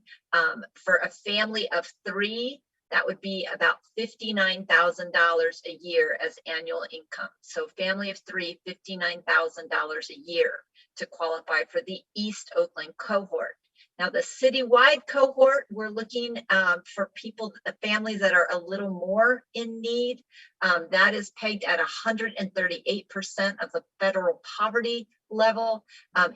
for a family of 3, that would be about $59,000 a year as annual income. So family of 3, $59,000 a year to qualify for the East Oakland cohort. Now, the citywide cohort, we're looking for families that are a little more in need. That is pegged at 138% of the federal poverty level.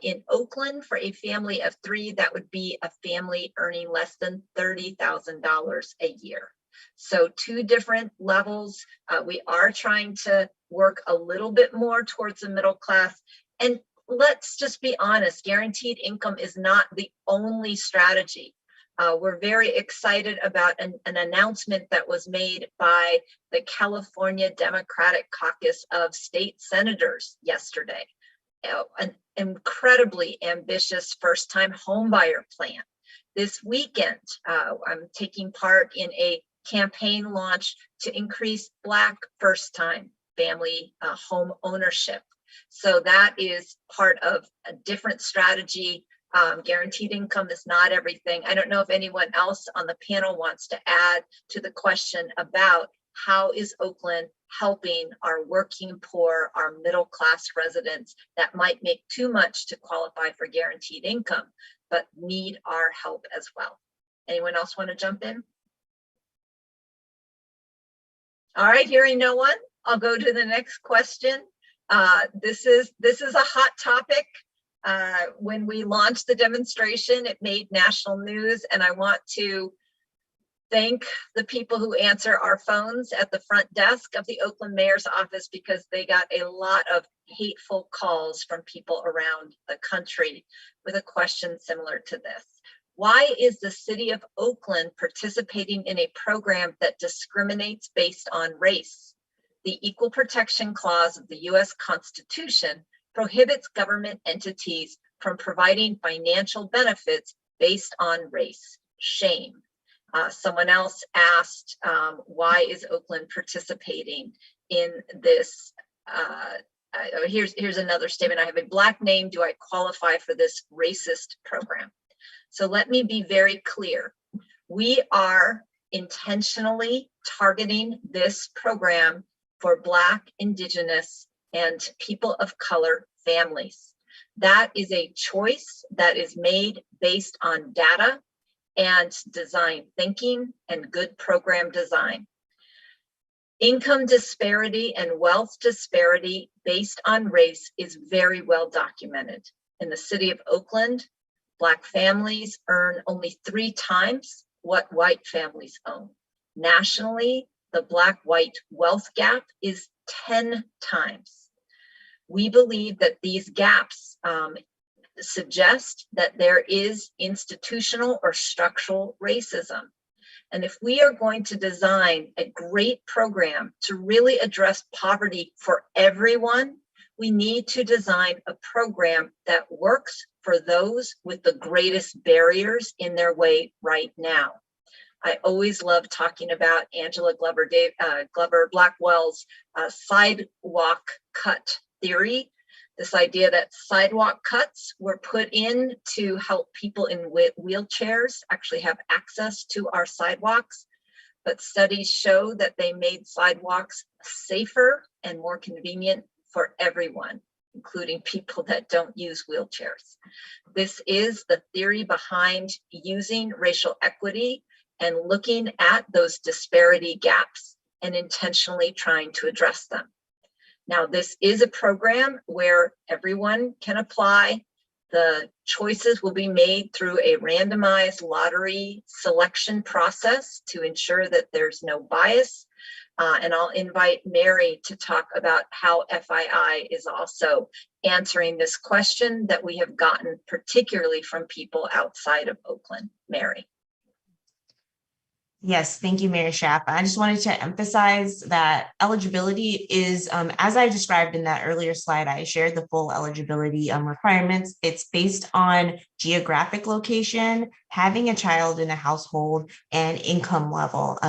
In Oakland, for a family of 3, that would be a family earning less than $30,000 a year. So 2 different levels. We are trying to work a little bit more towards the middle class. And let's just be honest, guaranteed income is not the only strategy. We're very excited about an announcement that was made by the California Democratic Caucus of State Senators yesterday. An incredibly ambitious first-time homebuyer plan. This weekend, I'm taking part in a campaign launch to increase Black first-time family home ownership. So that is part of a different strategy. Guaranteed income is not everything. I don't know if anyone else on the panel wants to add to the question about how is Oakland helping our working poor, our middle class residents that might make too much to qualify for guaranteed income, but need our help as well. Anyone else want to jump in? All right, hearing no one, I'll go to the next question. This is a hot topic. When we launched the demonstration, it made national news, and I want to thank the people who answer our phones at the front desk of the Oakland Mayor's office, because they got a lot of hateful calls from people around the country with a question similar to this. Why is the city of Oakland participating in a program that discriminates based on race? The Equal Protection Clause of the U.S. Constitution prohibits government entities from providing financial benefits based on race. Shame. Someone else asked, why is Oakland participating in this? Here's another statement. I have a Black name. Do I qualify for this racist program? So let me be very clear. We are intentionally targeting this program for Black, Indigenous, and people of color families. That is a choice that is made based on data and design thinking and good program design. Income disparity and wealth disparity based on race is very well documented. In the city of Oakland, Black families earn only 3 times what white families own. Nationally, the Black-white wealth gap is 10 times. We believe that these gaps suggest that there is institutional or structural racism. And if we are going to design a great program to really address poverty for everyone, we need to design a program that works for those with the greatest barriers in their way right now. I always love talking about Angela Glover Blackwell's Sidewalk Cut Theory. This idea that sidewalk cuts were put in to help people in wheelchairs actually have access to our sidewalks. But studies show that they made sidewalks safer and more convenient for everyone, including people that don't use wheelchairs. This is the theory behind using racial equity and looking at those disparity gaps and intentionally trying to address them. Now, this is a program where everyone can apply. The choices will be made through a randomized lottery selection process to ensure that there's no bias. And I'll invite Mary to talk about how FII is also answering this question that we have gotten particularly from people outside of Oakland. Mary. Yes, thank you, Mayor Schaaf. I just wanted to emphasize that eligibility is, as I described in that earlier slide, I shared the full eligibility requirements. It's based on geographic location, having a child in a household, and income level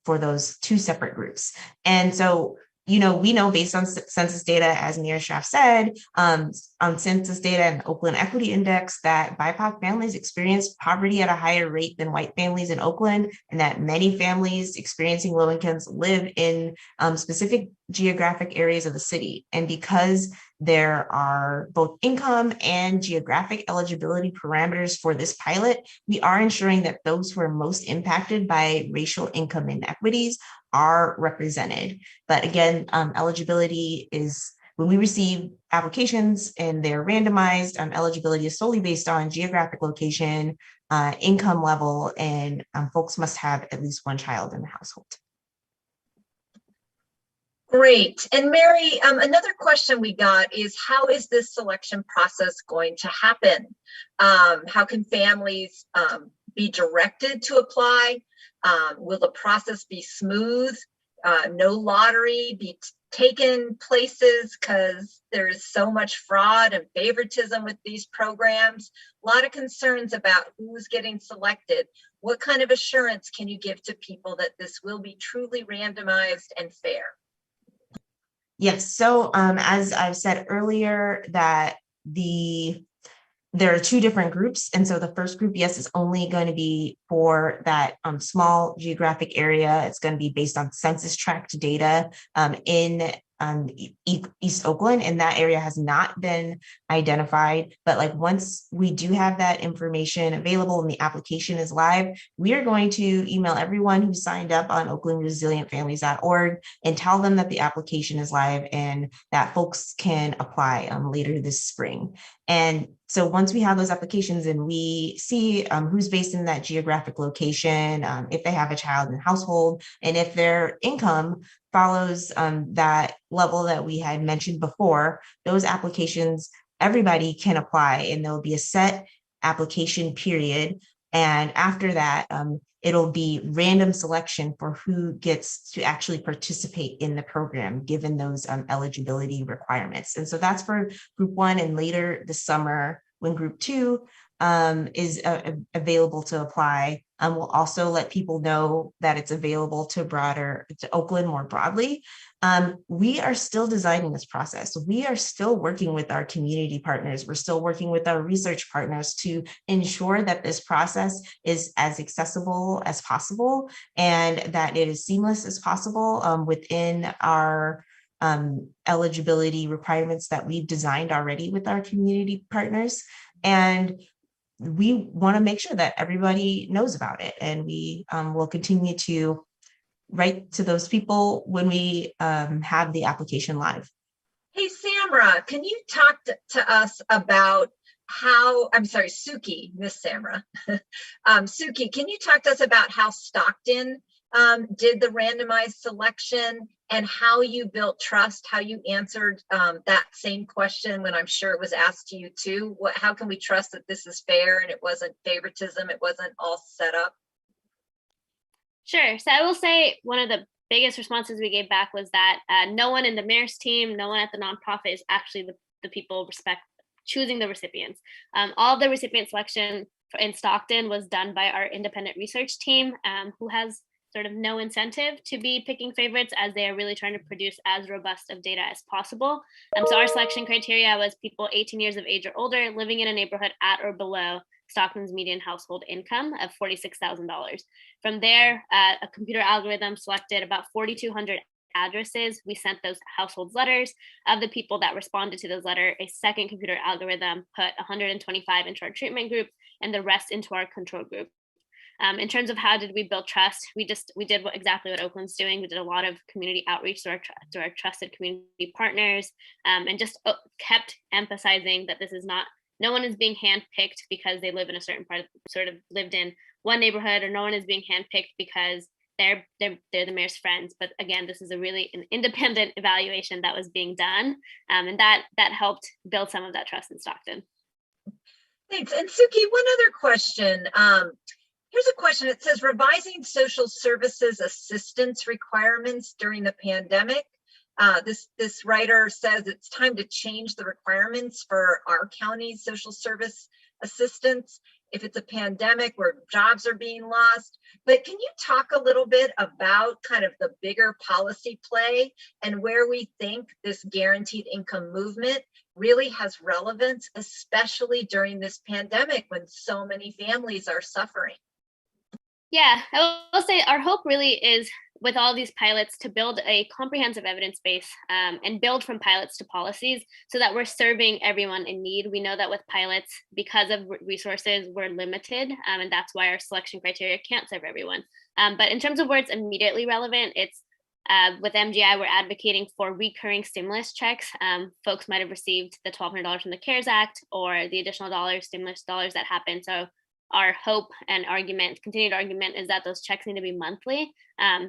for those two separate groups. And so, we know based on census data, as Mayor Schaaf said, on census data and Oakland Equity Index, that BIPOC families experience poverty at a higher rate than white families in Oakland, and that many families experiencing low incomes live in specific geographic areas of the city. And because there are both income and geographic eligibility parameters for this pilot, we are ensuring that those who are most impacted by racial income inequities are represented. But again, eligibility is, when we receive applications and they're randomized, eligibility is solely based on geographic location, income level, and folks must have at least one child in the household. Great. And Mary, another question we got is, how is this selection process going to happen? How can families be directed to apply? Will the process be smooth? No lottery be taken places because there's so much fraud and favoritism with these programs? A lot of concerns about who's getting selected. What kind of assurance can you give to people that this will be truly randomized and fair? Yes, so as I've said earlier, that there are two different groups. And so the first group, yes, is only going to be for that small geographic area. It's going to be based on census tract data in East Oakland, and that area has not been identified. But once we do have that information available and the application is live, we are going to email everyone who signed up on oaklandresilientfamilies.org and tell them that the application is live and that folks can apply later this spring. And so once we have those applications and we see who's based in that geographic location, if they have a child in the household, and if their income follows that level that we had mentioned before, those applications, everybody can apply, and there'll be a set application period. And after that, it'll be random selection for who gets to actually participate in the program, given those eligibility requirements. And so that's for group one, and later this summer, when group two is available to apply, we'll also let people know that it's available to Oakland more broadly. We are still designing this process. We are still working with our community partners. We're still working with our research partners to ensure that this process is as accessible as possible and that it is seamless as possible within our eligibility requirements that we've designed already with our community partners. And we want to make sure that everybody knows about it, and we will continue to write to those people when we have the application live. Hey, Samra, can you talk to us about Suki, Miss Samra. Suki, can you talk to us about how Stockton did the randomized selection and how you built trust, how you answered that same question when I'm sure it was asked to you too. How can we trust that this is fair and it wasn't favoritism, it wasn't all set up? Sure. So I will say one of the biggest responses we gave back was that no one in the mayor's team, no one at the nonprofit is actually the people choosing the recipients. All of the recipient selection in Stockton was done by our independent research team, who has sort of no incentive to be picking favorites, as they are really trying to produce as robust of data as possible. So our selection criteria was people 18 years of age or older living in a neighborhood at or below Stockton's median household income of $46,000. From there, a computer algorithm selected about 4,200 addresses. We sent those households letters. Of the people that responded to those letters, a second computer algorithm put 125 into our treatment group and the rest into our control group. In terms of how did we build trust, we did exactly what Oakland's doing. We did a lot of community outreach to our trusted community partners, and just kept emphasizing that this is not, no one is being handpicked because they live in a certain part, sort of lived in one neighborhood, or no one is being handpicked because they're the mayor's friends. But again, this is an independent evaluation that was being done, and that helped build some of that trust in Stockton. Thanks. And Suki, one other question. Here's a question. It says, revising social services assistance requirements during the pandemic. This writer says it's time to change the requirements for our county's social service assistance if it's a pandemic where jobs are being lost. But can you talk a little bit about kind of the bigger policy play and where we think this guaranteed income movement really has relevance, especially during this pandemic when so many families are suffering? Yeah, I will say our hope really is, with all these pilots, to build a comprehensive evidence base and build from pilots to policies so that we're serving everyone in need. We know that with pilots, because of resources, we're limited, and that's why our selection criteria can't serve everyone. But in terms of where it's immediately relevant, it's with MGI, we're advocating for recurring stimulus checks. Folks might have received the $1,200 from the CARES Act or the additional stimulus dollars that happened. So our hope and continued argument is that those checks need to be monthly.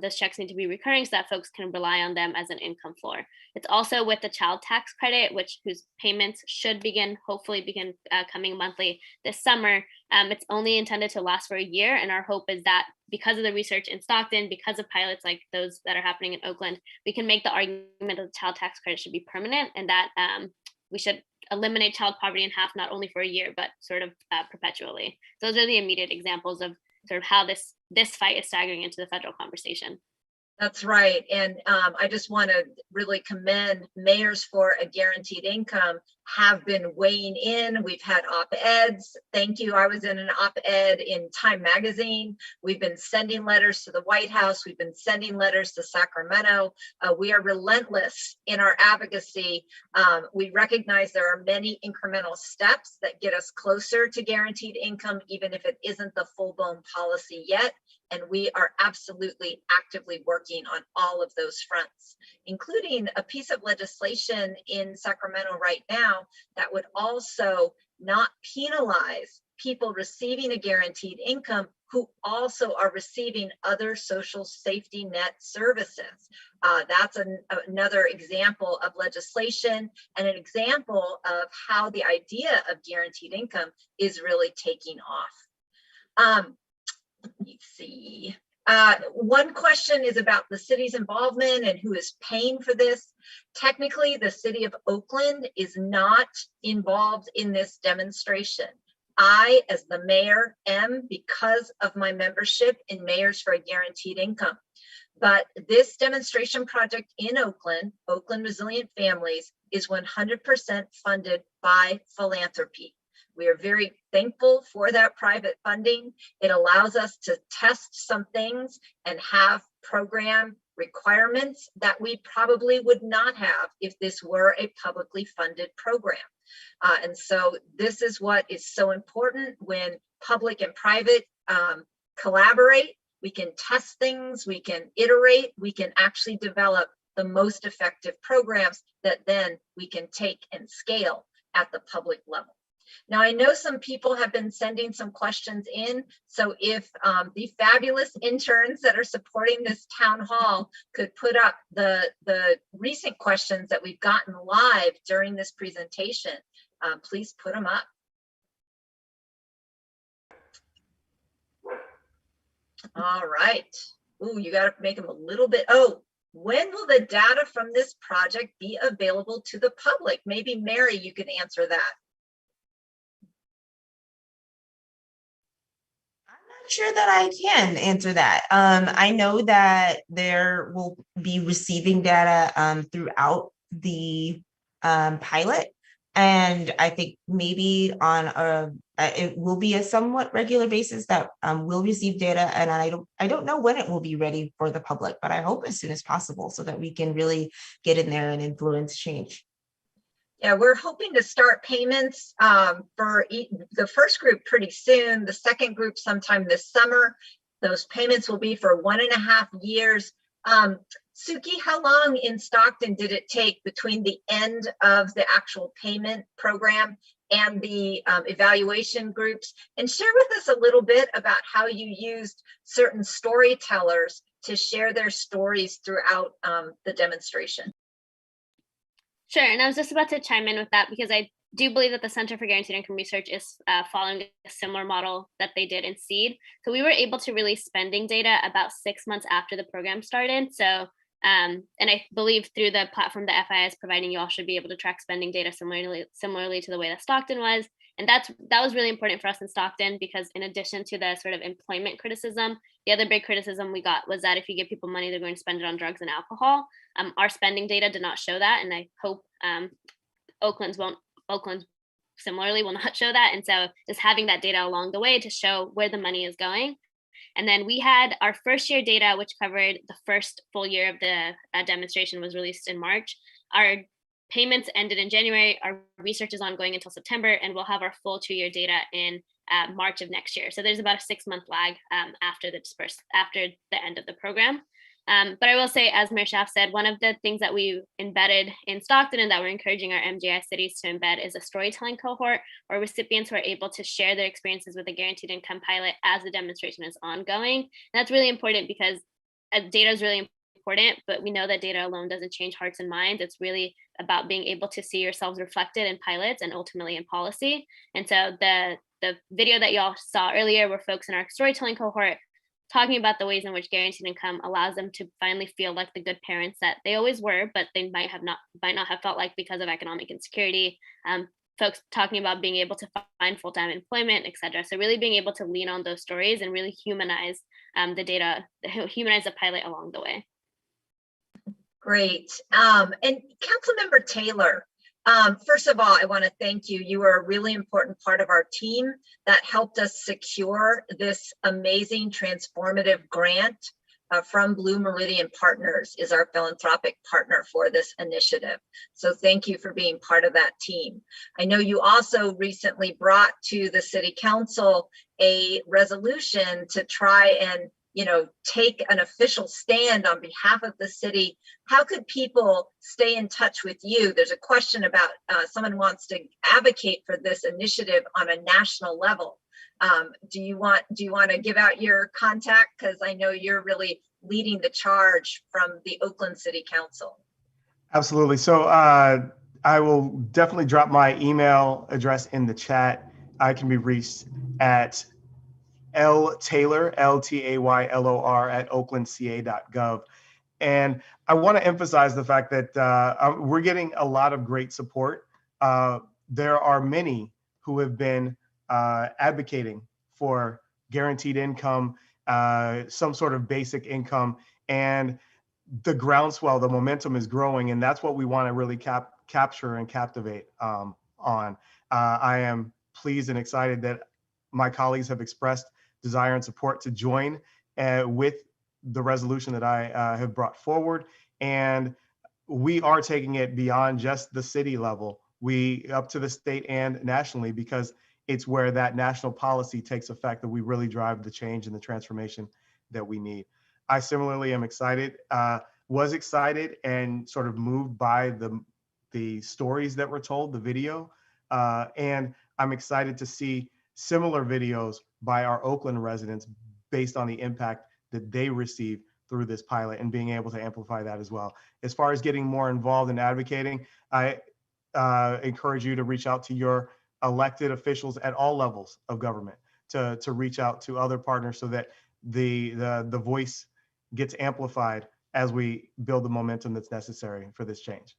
Those checks need to be recurring so that folks can rely on them as an income floor. It's also with the child tax credit, whose payments should hopefully begin coming monthly this summer. It's only intended to last for a year. And our hope is that because of the research in Stockton, because of pilots like those that are happening in Oakland, we can make the argument that the child tax credit should be permanent, and that we should eliminate child poverty in half, not only for a year, but sort of perpetually. Those are the immediate examples of sort of how this fight is staggering into the federal conversation. That's right. And I just want to really commend Mayors for a Guaranteed Income have been weighing in. We've had op-eds. Thank you. I was in an op-ed in Time Magazine. We've been sending letters to the White House. We've been sending letters to Sacramento. We are relentless in our advocacy. We recognize there are many incremental steps that get us closer to guaranteed income, even if it isn't the full-blown policy yet. And we are absolutely actively working on all of those fronts, including a piece of legislation in Sacramento right now that would also not penalize people receiving a guaranteed income who also are receiving other social safety net services. That's another example of legislation and an example of how the idea of guaranteed income is really taking off. Let me see. One question is about the city's involvement and who is paying for this. Technically, the city of Oakland is not involved in this demonstration. I, as the mayor, am because of my membership in Mayors for a Guaranteed Income. But this demonstration project in Oakland, Oakland Resilient Families, is 100% funded by philanthropy. We are very thankful for that private funding. It allows us to test some things and have program requirements that we probably would not have if this were a publicly funded program. And so this is what is so important when public and private collaborate. We can test things, we can iterate, we can actually develop the most effective programs that then we can take and scale at the public level. Now, I know some people have been sending some questions in, so if the fabulous interns that are supporting this town hall could put up the recent questions that we've gotten live during this presentation, please put them up. All right. Ooh, you got to make them a little bit. Oh, when will the data from this project be available to the public? Maybe Mary, you can answer that. Sure that I can answer that. I know that there will be receiving data throughout the pilot, and I think maybe on it will be a somewhat regular basis that we'll receive data, and I don't know when it will be ready for the public, but I hope as soon as possible so that we can really get in there and influence change. Yeah, we're hoping to start payments for the first group pretty soon, the second group sometime this summer. Those payments will be for 1.5 years. Suki, how long in Stockton did it take between the end of the actual payment program and the evaluation groups? And share with us a little bit about how you used certain storytellers to share their stories throughout the demonstration. Sure, and I was just about to chime in with that because I do believe that the Center for Guaranteed Income Research is following a similar model that they did in SEED. So we were able to release spending data about 6 months after the program started. So, and I believe through the platform that FII is providing, you all should be able to track spending data similarly to the way that Stockton was. And that was really important for us in Stockton because in addition to the sort of employment criticism, the other big criticism we got was that if you give people money, they're going to spend it on drugs and alcohol. Our spending data did not show that, and I hope Oakland similarly will not show that. And so just having that data along the way to show where the money is going. And then we had our first year data, which covered the first full year of the demonstration, was released in March. Our payments ended in January. Our research is ongoing until September, and we'll have our full 2-year data in March of next year. So there's about a 6-month lag after the end of the program. But I will say, as Mayor Schaaf said, one of the things that we embedded in Stockton and that we're encouraging our MGI cities to embed is a storytelling cohort where recipients who are able to share their experiences with a guaranteed income pilot as the demonstration is ongoing. And that's really important because data is really important, but we know that data alone doesn't change hearts and minds. It's really about being able to see yourselves reflected in pilots and ultimately in policy. And so the video that y'all saw earlier were folks in our storytelling cohort talking about the ways in which guaranteed income allows them to finally feel like the good parents that they always were, but they might not have felt like because of economic insecurity. Folks talking about being able to find full-time employment, et cetera. So really being able to lean on those stories and really humanize the data, humanize the pilot along the way. Great. And Councilmember Taylor, first of all, I want to thank you. You are a really important part of our team that helped us secure this amazing transformative grant from Blue Meridian Partners, is our philanthropic partner for this initiative. So thank you for being part of that team. I know you also recently brought to the City Council a resolution to try and take an official stand on behalf of the city. How could people stay in touch with you? There's a question about someone wants to advocate for this initiative on a national level. Do you want to give out your contact? Because I know you're really leading the charge from the Oakland City Council. Absolutely. So I will definitely drop my email address in the chat. I can be reached at ltaylor, LTAYLOR at oaklandca.gov. And I want to emphasize the fact that we're getting a lot of great support. There are many who have been advocating for guaranteed income, some sort of basic income, and the groundswell, the momentum is growing, and that's what we want to really capture and captivate on. I am pleased and excited that my colleagues have expressed desire and support to join with the resolution that I have brought forward. And we are taking it beyond just the city level, up to the state and nationally, because it's where that national policy takes effect that we really drive the change and the transformation that we need. I similarly am excited, was excited and sort of moved by the stories that were told, the video. And I'm excited to see similar videos by our Oakland residents based on the impact that they receive through this pilot and being able to amplify that as well. As far as getting more involved in advocating, I encourage you to reach out to your elected officials at all levels of government to reach out to other partners so that the voice gets amplified as we build the momentum that's necessary for this change.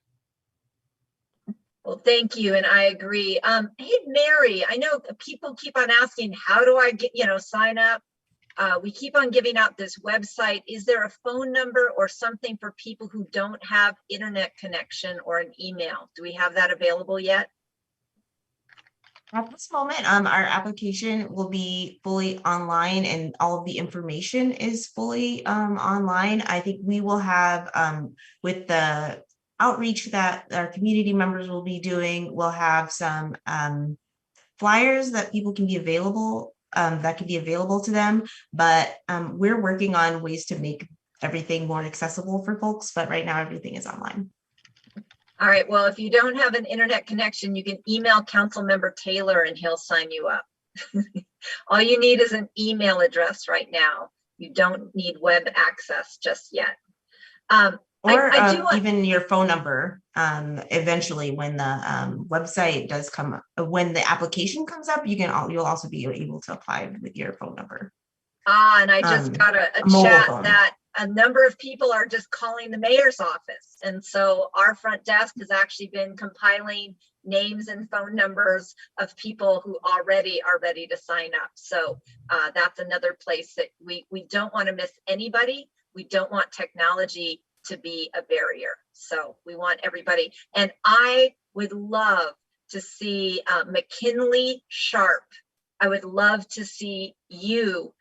Well, thank you, and I agree. Hey, Mary, I know people keep on asking, how do I get, sign up? We keep on giving out this website. Is there a phone number or something for people who don't have internet connection or an email? Do we have that available yet? At this moment, our application will be fully online and all of the information is fully online. I think we will have, with the outreach that our community members will be doing, we'll have some flyers that people can be available, that can be available to them. But we're working on ways to make everything more accessible for folks, but right now everything is online. All right, well, if you don't have an internet connection, you can email Councilmember Taylor and he'll sign you up. All you need is an email address right now. You don't need web access just yet. Or even your phone number, eventually when the website does come up, when the application comes up, you'll also be able to apply with your phone number. And I just got a chat phone. that a number of people are just calling the mayor's office. And so our front desk has actually been compiling names and phone numbers of people who already are ready to sign up. So that's another place that we don't want to miss anybody. We don't want technology to be a barrier. So we want everybody. And I would love to see McKinley Sharp. I would love to see you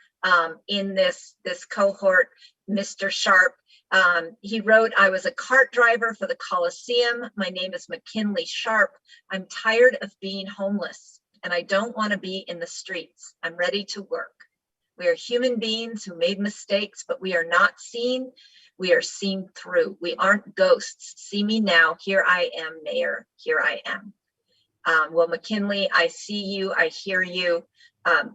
in this cohort, Mr. Sharp. He wrote, I was a cart driver for the Coliseum. My name is McKinley Sharp. I'm tired of being homeless and I don't want to be in the streets. I'm ready to work. We are human beings who made mistakes, but we are not seen. We are seen through. We aren't ghosts. See me now. Here I am, Mayor. Here I am. Well, McKinley, I see you. I hear you.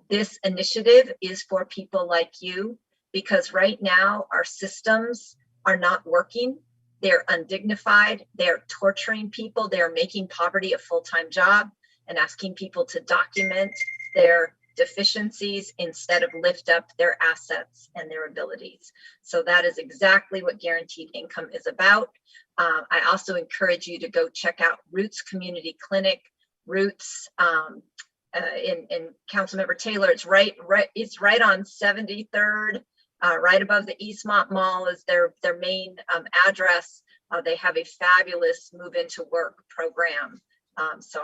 This initiative is for people like you, because right now our systems are not working. They're undignified. They're torturing people. They're making poverty a full-time job and asking people to document their deficiencies instead of lift up their assets and their abilities. So that is exactly what guaranteed income is about. I also encourage you to go check out Roots Community Clinic. Roots in Councilmember Taylor, it's right on 73rd, right above the Eastmont Mall is their main address. They have a fabulous move into work program. So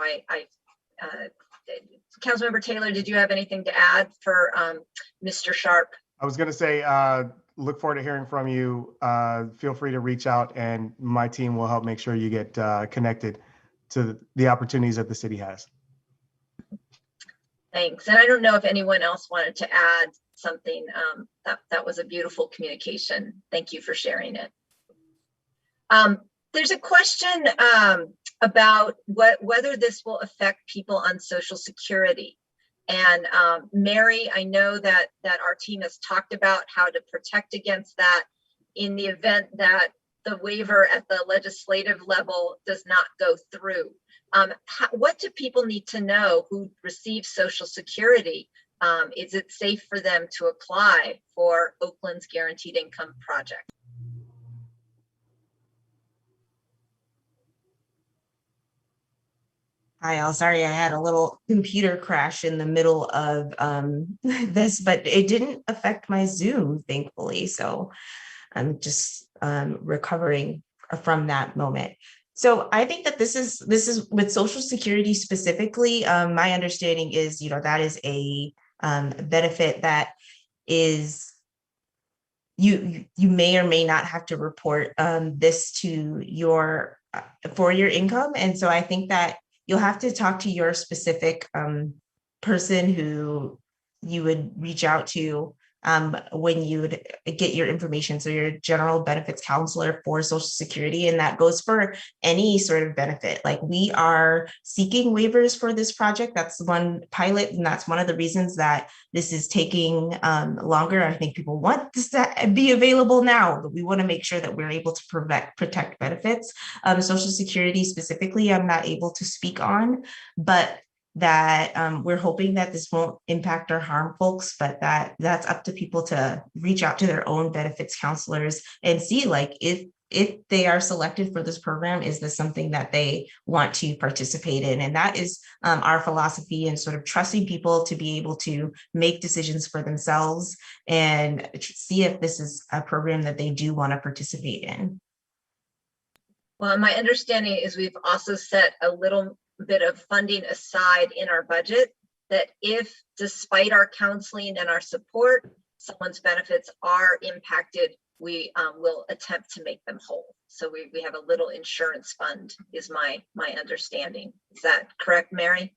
Councilmember Taylor, did you have anything to add for Mr. Sharp? I was going to say, look forward to hearing from you. Feel free to reach out and my team will help make sure you get connected to the opportunities that the city has. Thanks. And I don't know if anyone else wanted to add something. That was a beautiful communication. Thank you for sharing it. There's a question about whether this will affect people on Social Security. And Mary, I know that our team has talked about how to protect against that in the event that the waiver at the legislative level does not go through. What do people need to know who receive Social Security? Is it safe for them to apply for Oakland's Guaranteed Income Project? Hi, all. Sorry, I had a little computer crash in the middle of this, but it didn't affect my Zoom, thankfully. So I'm just recovering from that moment. So I think that this is with Social Security specifically. My understanding is, that is a benefit that is you may or may not have to report this to for your income, and so I think that you'll have to talk to your specific person who you would reach out to when you would get your information. So your general benefits counselor for Social Security, and that goes for any sort of benefit. Like, we are seeking waivers for this project. That's one pilot, and that's one of the reasons that this is taking longer. I think people want this to be available now, but we want to make sure that we're able to protect benefits. Social Security specifically, I'm not able to speak on, but that we're hoping that this won't impact or harm folks, but that's up to people to reach out to their own benefits counselors and see, like, if they are selected for this program, is this something that they want to participate in? And that is our philosophy, and sort of trusting people to be able to make decisions for themselves and see if this is a program that they do want to participate in. Well, my understanding is we've also set a little bit of funding aside in our budget, that if, despite our counseling and our support, someone's benefits are impacted, we will attempt to make them whole. So we have a little insurance fund, is my understanding. Is that correct, Mary?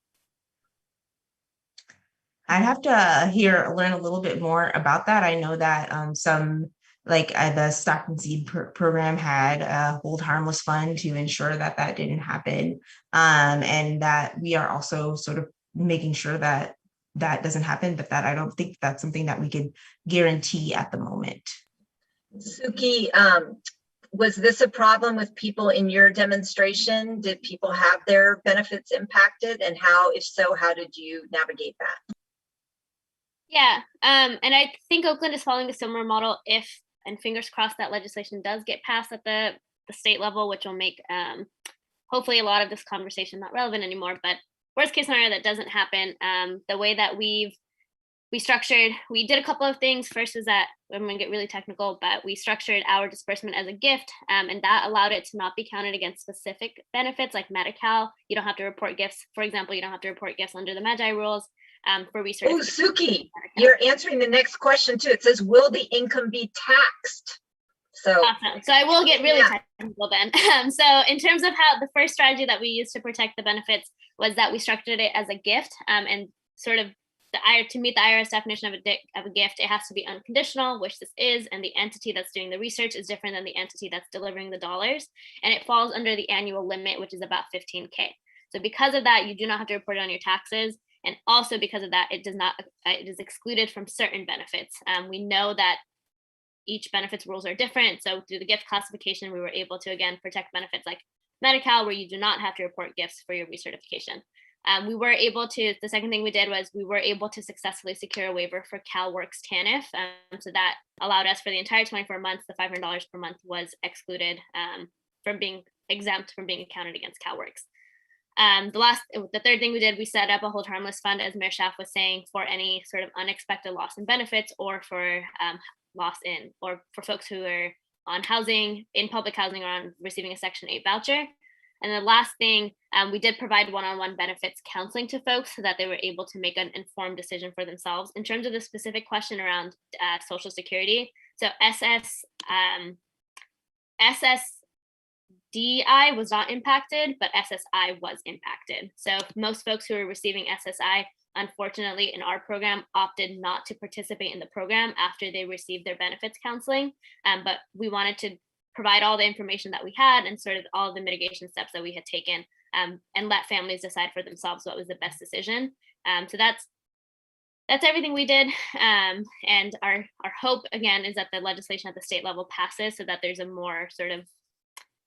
I'd have to learn a little bit more about that. I know that some, like the Stockton Seed program had a hold harmless fund to ensure that that didn't happen. And that we are also sort of making sure that that doesn't happen, but that I don't think that's something that we could guarantee at the moment. Suki, was this a problem with people in your demonstration? Did people have their benefits impacted? And how, if so, how did you navigate that? Yeah, and I think Oakland is following a similar model if, and fingers crossed, that legislation does get passed at the state level, which will make hopefully a lot of this conversation not relevant anymore. But worst case scenario, that doesn't happen. The way that we did a couple of things. First is that, I'm going to get really technical, but we structured our disbursement as a gift, and that allowed it to not be counted against specific benefits like Medi-Cal. You don't have to report gifts. For example, you don't have to report gifts under the Magi rules. For research. Oh, Suki, you're answering the next question too. It says, will the income be taxed? So, awesome. So I will get really technical then. So in terms of how the first strategy that we used to protect the benefits was that we structured it as a gift, and sort of to meet the IRS definition of a gift, it has to be unconditional, which this is, and the entity that's doing the research is different than the entity that's delivering the dollars, and it falls under the annual limit, which is about $15K. So because of that, you do not have to report it on your taxes. And also because of that, it is excluded from certain benefits. We know that each benefits rules are different. So through the gift classification, we were able to, again, protect benefits like Medi-Cal, where you do not have to report gifts for your recertification. The second thing we did was we were able to successfully secure a waiver for CalWORKs TANF. So that allowed us, for the entire 24 months, the $500 per month was excluded from being exempt from being accounted against CalWORKs. The third thing we did, we set up a hold harmless fund, as Mayor Schaaf was saying, for any sort of unexpected loss in benefits, or for or for folks who are on housing, in public housing, or on receiving a Section 8 voucher. And the last thing, we did provide one-on-one benefits counseling to folks so that they were able to make an informed decision for themselves. In terms of the specific question around Social Security, so SSDI was not impacted, but SSI was impacted. So most folks who are receiving SSI, unfortunately, in our program, opted not to participate in the program after they received their benefits counseling. But we wanted to provide all the information that we had and sort of all of the mitigation steps that we had taken, and let families decide for themselves what was the best decision. So that's everything we did. And our hope, again, is that the legislation at the state level passes so that there's a more sort of,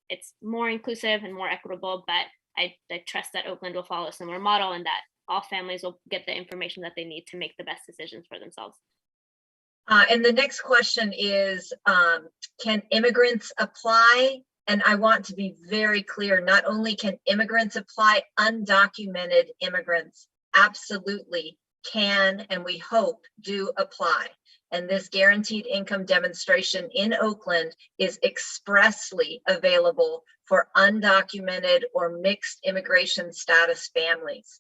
it's more inclusive and more equitable, but I trust that Oakland will follow a similar model, and that all families will get the information that they need to make the best decisions for themselves. And the next question is, can immigrants apply? And I want to be very clear, not only can immigrants apply, undocumented immigrants absolutely can, and we hope do apply. And this guaranteed income demonstration in Oakland is expressly available for undocumented or mixed immigration status families.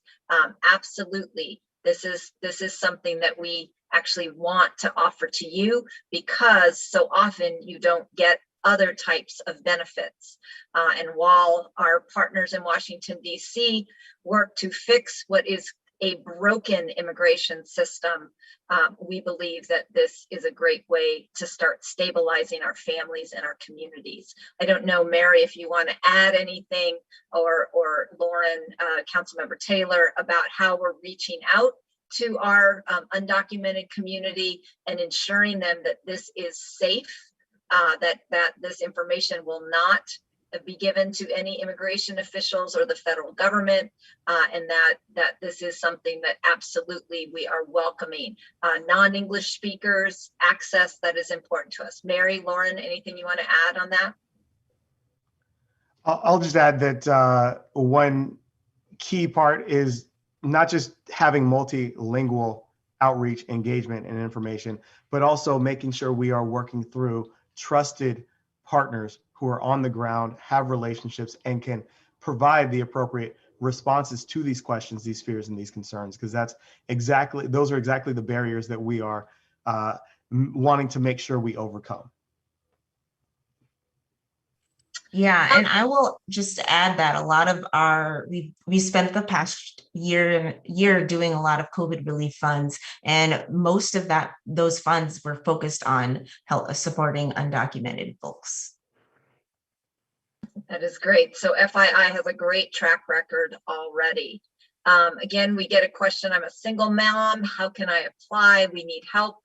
Absolutely, this is something that we actually want to offer to you, because so often you don't get other types of benefits. And while our partners in Washington, D.C. work to fix what is a broken immigration system, we believe that this is a great way to start stabilizing our families and our communities. I don't know, Mary, if you want to add anything, or Lauren, Councilmember Taylor, about how we're reaching out to our undocumented community and ensuring them that this is safe, that this information will not be given to any immigration officials or the federal government, and that this is something that absolutely we are welcoming. Non-English speakers, access, that is important to us. Mary, Lauren, anything you want to add on that? I'll just add that one key part is not just having multilingual outreach, engagement, and information, but also making sure we are working through trusted partners who are on the ground, have relationships, and can provide the appropriate responses to these questions, these fears, and these concerns, because those are exactly the barriers that we are wanting to make sure we overcome. Yeah, and I will just add that a lot of we spent the past year doing a lot of COVID relief funds, and most of those funds were focused on supporting undocumented folks. That is great. So FII has a great track record already. Again, we get a question, I'm a single mom, how can I apply? We need help.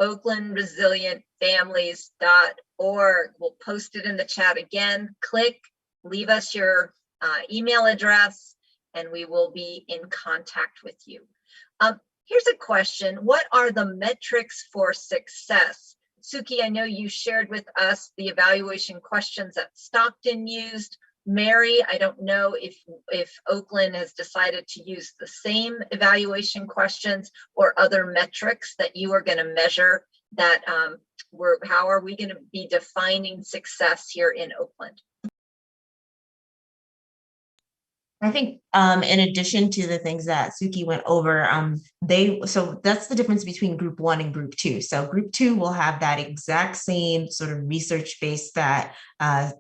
OaklandResilientFamilies.org. We'll post it in the chat again. Click, leave us your email address, and we will be in contact with you. Here's a question. What are the metrics for success? Suki, I know you shared with us the evaluation questions that Stockton used. Mary, I don't know if Oakland has decided to use the same evaluation questions or other metrics that you are going to measure that how are we going to be defining success here in Oakland? I think in addition to the things that Suki went over, so that's the difference between group 1 and group 2. So group 2 will have that exact same sort of research base that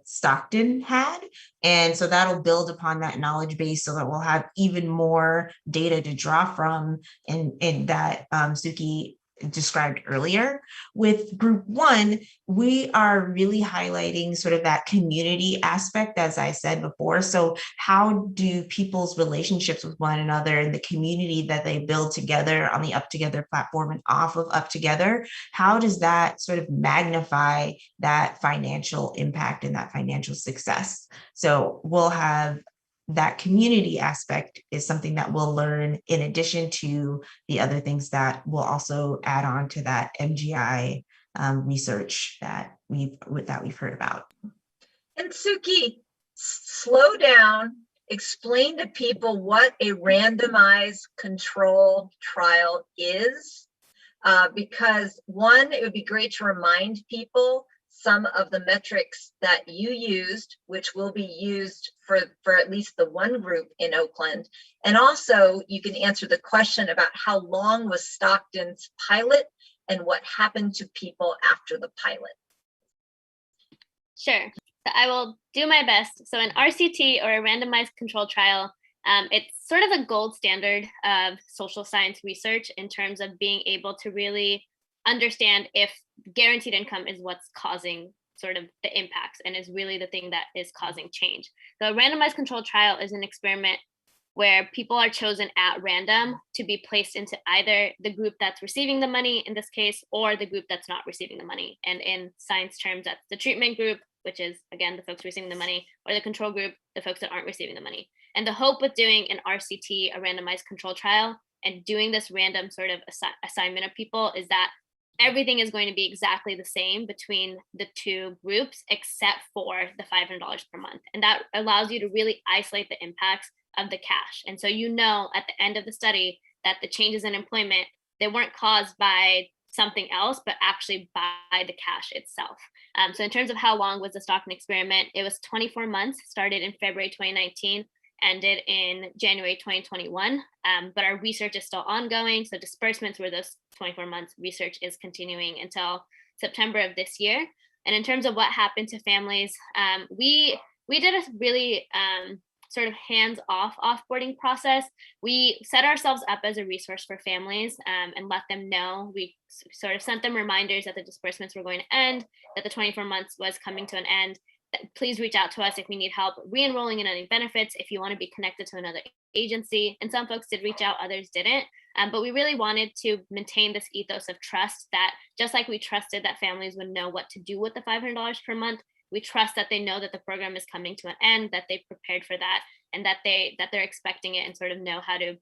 Stockton had. And so that'll build upon that knowledge base so that we'll have even more data to draw from in that Suki described earlier. With group 1, we are really highlighting sort of that community aspect, as I said before. So how do people's relationships with one another and the community that they build together on the Up Together platform and off of Up Together, how does that sort of magnify that financial impact and that financial success? So we'll have that community aspect is something that we'll learn in addition to the other things that we'll also add on to that MGI research that we've heard about. And Suki, slow down, explain to people what a randomized control trial is, because one, it would be great to remind people some of the metrics that you used, which will be used for at least the one group in Oakland. And also you can answer the question about how long was Stockton's pilot and what happened to people after the pilot. Sure, so I will do my best. So an RCT, or a randomized control trial, it's sort of a gold standard of social science research in terms of being able to really understand if guaranteed income is what's causing sort of the impacts and is really the thing that is causing change. The randomized control trial is an experiment where people are chosen at random to be placed into either the group that's receiving the money in this case, or the group that's not receiving the money. And in science terms, that's the treatment group, which is again the folks receiving the money, or the control group, the folks that aren't receiving the money. And the hope with doing an RCT, a randomized control trial, and doing this random sort of assignment of people is that everything is going to be exactly the same between the two groups, except for the $500 per month. And that allows you to really isolate the impacts of the cash. And so you know at the end of the study that the changes in employment, they weren't caused by something else, but actually by the cash itself. So in terms of how long was the Stockton experiment, it was 24 months, started in February 2019, ended in January 2021, but our research is still ongoing. So disbursements were those 24 months, research is continuing until September of this year. And in terms of what happened to families, we did a really sort of hands-off offboarding process. We set ourselves up as a resource for families and let them know. We sort of sent them reminders that the disbursements were going to end, that the 24 months was coming to an end. Please reach out to us if we need help re-enrolling in any benefits, if you want to be connected to another agency. And some folks did reach out, others didn't. But we really wanted to maintain this ethos of trust, that just like we trusted that families would know what to do with the $500 per month, we trust that they know that the program is coming to an end, that they've prepared for that, and that they're expecting it and sort of know how to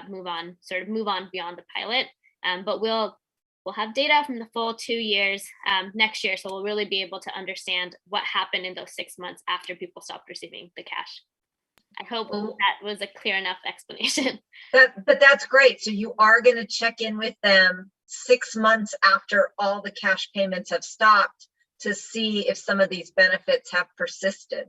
move on beyond the pilot. But we'll have data from the full 2 years next year, so we'll really be able to understand what happened in those 6 months after people stopped receiving the cash. I hope that was a clear enough explanation. But that's great. So you are going to check in with them 6 months after all the cash payments have stopped to see if some of these benefits have persisted.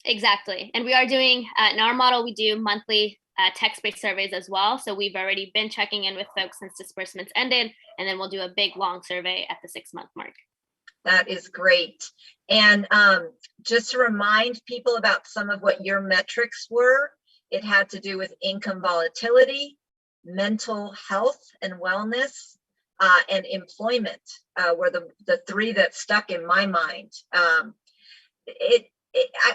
Exactly. And we are doing, in our model, we do monthly text-based surveys as well. So we've already been checking in with folks since disbursements ended, and then we'll do a big long survey at the 6-month mark. That is great. And just to remind people about some of what your metrics were, it had to do with income volatility, mental health and wellness, and employment were the three that stuck in my mind.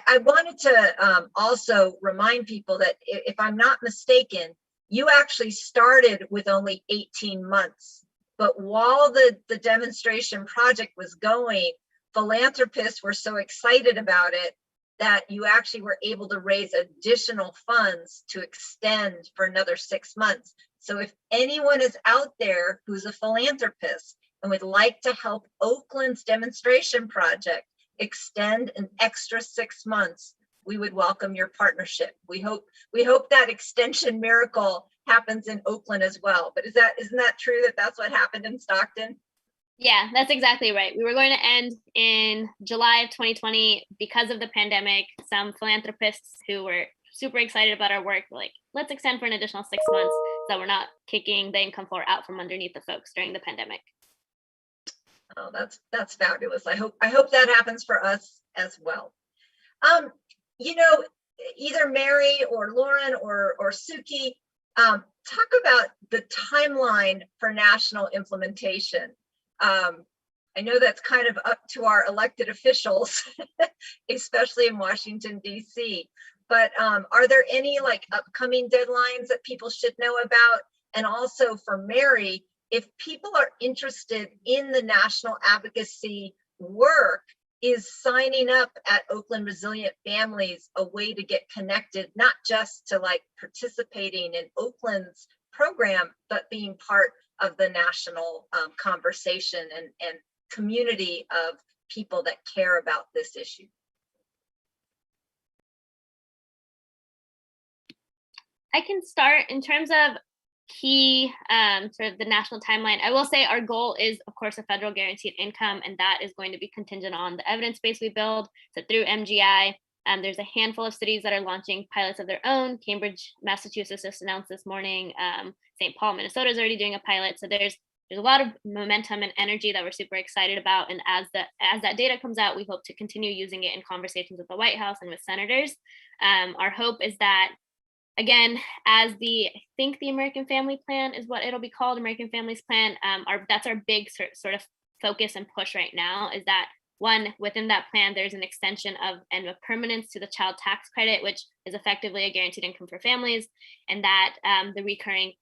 I wanted to also remind people that if I'm not mistaken, you actually started with only 18 months. But while the demonstration project was going, philanthropists were so excited about it that you actually were able to raise additional funds to extend for another 6 months. So if anyone is out there who's a philanthropist and would like to help Oakland's demonstration project extend an extra 6 months, we would welcome your partnership. We hope that extension miracle happens in Oakland as well. But isn't that true that that's what happened in Stockton? Yeah, that's exactly right. We were going to end in July of 2020 because of the pandemic. Some philanthropists who were super excited about our work were like, let's extend for an additional 6 months so we're not kicking the income floor out from underneath the folks during the pandemic. Oh, that's fabulous. I hope that happens for us as well. Either Mary or Lauren or Suki, talk about the timeline for national implementation. I know that's kind of up to our elected officials, especially in Washington, D.C. But are there any upcoming deadlines that people should know about? And also for Mary, if people are interested in the national advocacy work, is signing up at Oakland Resilient Families a way to get connected, not just to participating in Oakland's program, but being part of the national conversation and community of people that care about this issue? I can start in terms of key sort of the national timeline. I will say our goal is, of course, a federal guaranteed income, and that is going to be contingent on the evidence base we build. So through MGI, there's a handful of cities that are launching pilots of their own. Cambridge, Massachusetts just announced this morning. St. Paul, Minnesota is already doing a pilot. So there's a lot of momentum and energy that we're super excited about. And as that data comes out, we hope to continue using it in conversations with the White House and with senators. Our hope is that, again, as I think the American Family Plan is what it'll be called, American Families Plan. That's our big sort of focus and push right now, is that one, within that plan, there's an extension and a permanence to the child tax credit, which is effectively a guaranteed income for families, and that there are recurring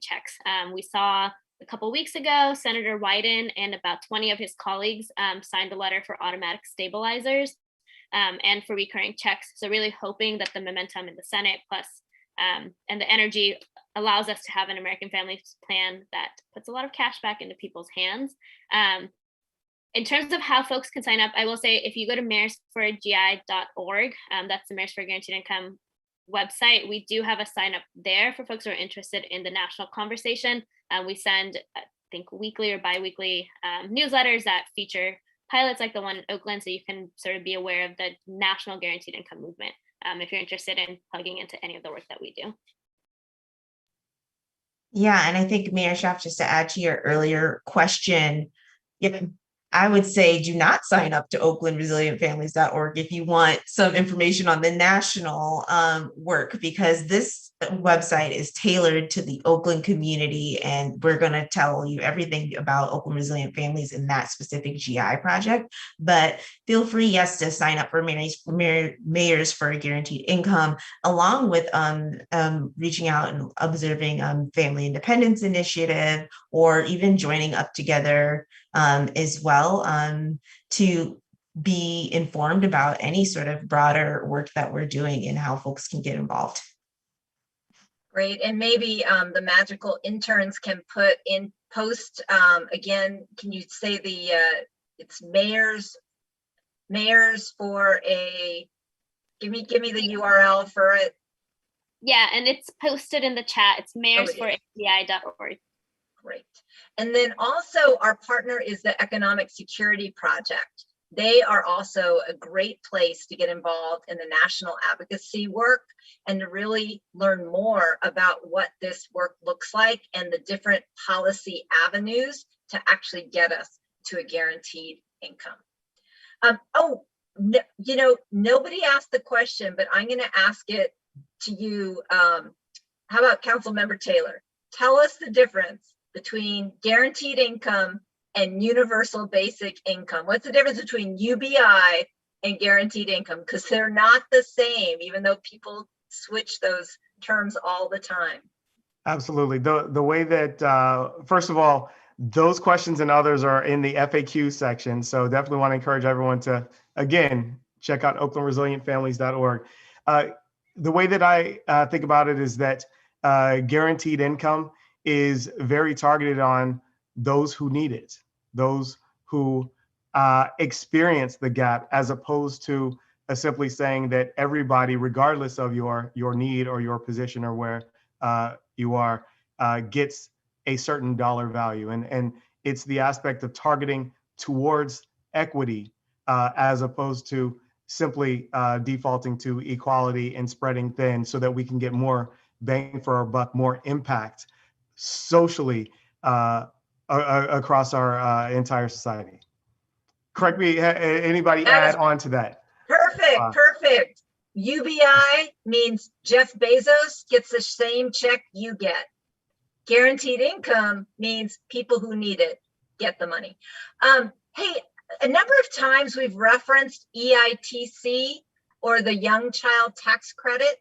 checks. We saw a couple of weeks ago, Senator Wyden and about 20 of his colleagues signed a letter for automatic stabilizers and for recurring checks. So really hoping that the momentum in the Senate plus and the energy allows us to have an American Families Plan that puts a lot of cash back into people's hands. In terms of how folks can sign up, I will say if you go to mayorsforgi.org, that's the Mayors for Guaranteed Income website, we do have a sign up there for folks who are interested in the national conversation. We send, I think, weekly or bi-weekly newsletters that feature pilots like the one in Oakland, so you can sort of be aware of the national guaranteed income movement if you're interested in plugging into any of the work that we do. Yeah, and I think Mayor Schaaf, just to add to your earlier question, I would say do not sign up to oaklandresilientfamilies.org if you want some information on the national work, because this website is tailored to the Oakland community, and we're going to tell you everything about Oakland Resilient Families in that specific GI project. But feel free, yes, to sign up for Mayors for a Guaranteed Income, along with reaching out and observing Family Independence Initiative, or even joining Up Together as well, to be informed about any sort of broader work that we're doing and how folks can get involved. Great, and maybe the magical interns can put in post, again, can you say it's mayors for a, give me the URL for it. Yeah, and it's posted in the chat. It's mayorsforAPI.org. Great. And then also our partner is the Economic Security Project. They are also a great place to get involved in the national advocacy work and to really learn more about what this work looks like and the different policy avenues to actually get us to a guaranteed income. Nobody asked the question, but I'm going to ask it to you. How about Councilmember Taylor? Tell us the difference between guaranteed income and universal basic income. What's the difference between UBI and guaranteed income? Because they're not the same, even though people switch those terms all the time. Absolutely. The way that, first of all, those questions and others are in the FAQ section. So definitely want to encourage everyone to, again, check out oaklandresilientfamilies.org. The way that I think about it is that guaranteed income is very targeted on those who need it, those who experience the gap, as opposed to simply saying that everybody, regardless of your need or your position or where you are, gets a certain dollar value. And it's the aspect of targeting towards equity, as opposed to simply defaulting to equality and spreading thin, so that we can get more bang for our buck, more impact socially across our entire society. Correct me, anybody add on to that? Perfect. UBI means Jeff Bezos gets the same check you get. Guaranteed income means people who need it get the money. Hey, a number of times we've referenced EITC, or the Young Child Tax Credit.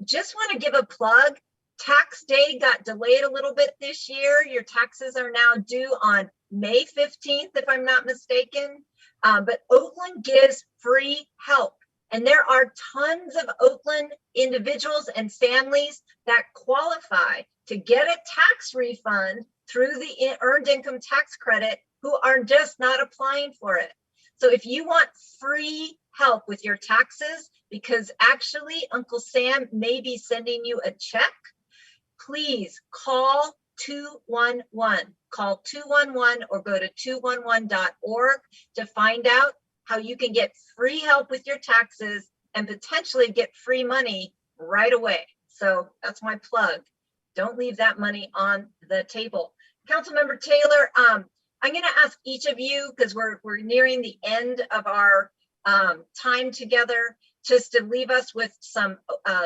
Just want to give a plug. Tax day got delayed a little bit this year. Your taxes are now due on May 15th, if I'm not mistaken. But Oakland gives free help. And there are tons of Oakland individuals and families that qualify to get a tax refund through the Earned Income Tax Credit who are just not applying for it. So if you want free help with your taxes, because actually Uncle Sam may be sending you a check, please call 211. Call 211 or go to 211.org to find out how you can get free help with your taxes and potentially get free money right away. So that's my plug. Don't leave that money on the table. Councilmember Taylor, I'm going to ask each of you, because we're nearing the end of our time together, just to leave us with some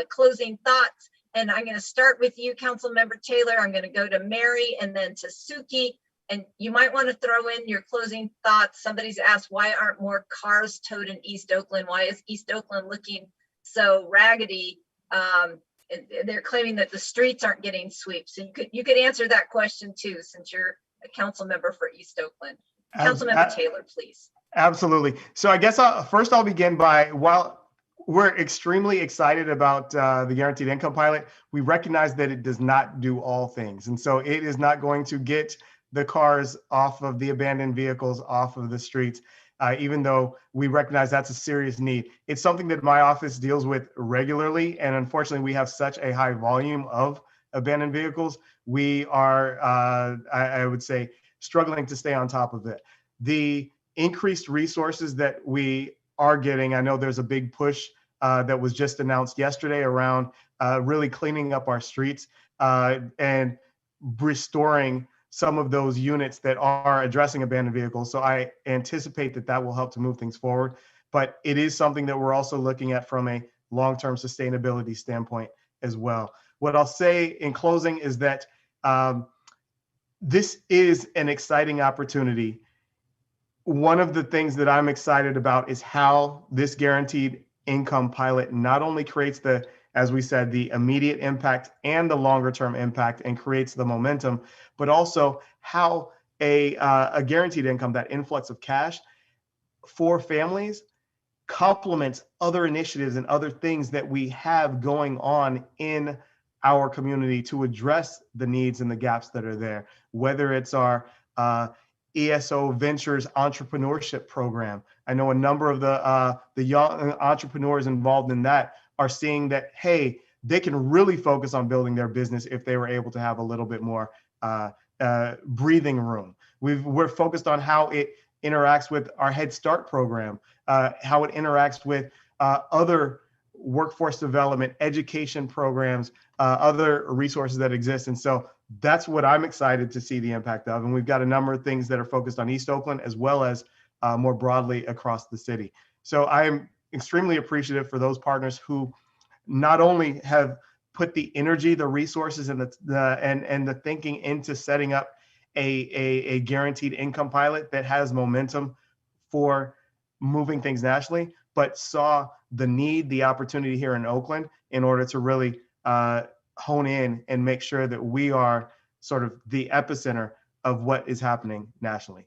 closing thoughts. And I'm going to start with you, Councilmember Taylor. I'm going to go to Mary and then to Suki. And you might want to throw in your closing thoughts. Somebody's asked, why aren't more cars towed in East Oakland? Why is East Oakland looking so raggedy? They're claiming that the streets aren't getting swept. So you could answer that question too, since you're a council member for East Oakland. Councilmember Taylor, please. Absolutely. So I guess first I'll begin by, while we're extremely excited about the Guaranteed Income Pilot, we recognize that it does not do all things. And so it is not going to get the cars off of the abandoned vehicles off of the streets, even though we recognize that's a serious need. It's something that my office deals with regularly. And unfortunately, we have such a high volume of abandoned vehicles. We are, I would say, struggling to stay on top of it. The increased resources that we are getting, I know there's a big push that was just announced yesterday around really cleaning up our streets and restoring some of those units that are addressing abandoned vehicles. So I anticipate that that will help to move things forward. But it is something that we're also looking at from a long-term sustainability standpoint as well. What I'll say in closing is that this is an exciting opportunity. One of the things that I'm excited about is how this guaranteed income pilot not only creates the, as we said, the immediate impact and the longer term impact and creates the momentum, but also how a guaranteed income, that influx of cash for families, complements other initiatives and other things that we have going on in our community to address the needs and the gaps that are there, whether it's our ESO Ventures Entrepreneurship Program. I know a number of the young entrepreneurs involved in that are seeing that, hey, they can really focus on building their business if they were able to have a little bit more breathing room. We're focused on how it interacts with our Head Start program, how it interacts with other workforce development, education programs, other resources that exist. And so that's what I'm excited to see the impact of. And we've got a number of things that are focused on East Oakland as well as more broadly across the city. So I am extremely appreciative for those partners who not only have put the energy, the resources, and the thinking into setting up a guaranteed income pilot that has momentum for moving things nationally, but saw the need, the opportunity here in Oakland in order to really hone in and make sure that we are sort of the epicenter of what is happening nationally.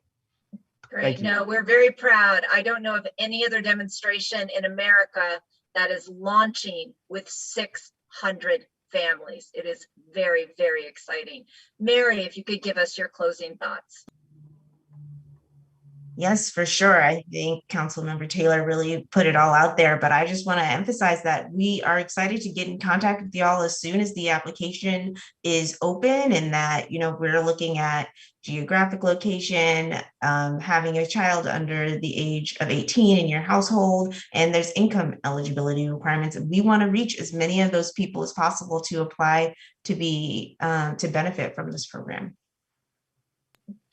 Great. No, we're very proud. I don't know of any other demonstration in America that is launching with 600 families. It is very, very exciting. Mary, if you could give us your closing thoughts. Yes, for sure. I think Councilmember Taylor really put it all out there, but I just want to emphasize that we are excited to get in contact with y'all as soon as the application is open, and that, you know, we're looking at geographic location, having a child under the age of 18 in your household, and there's income eligibility requirements. We want to reach as many of those people as possible to apply to be to benefit from this program.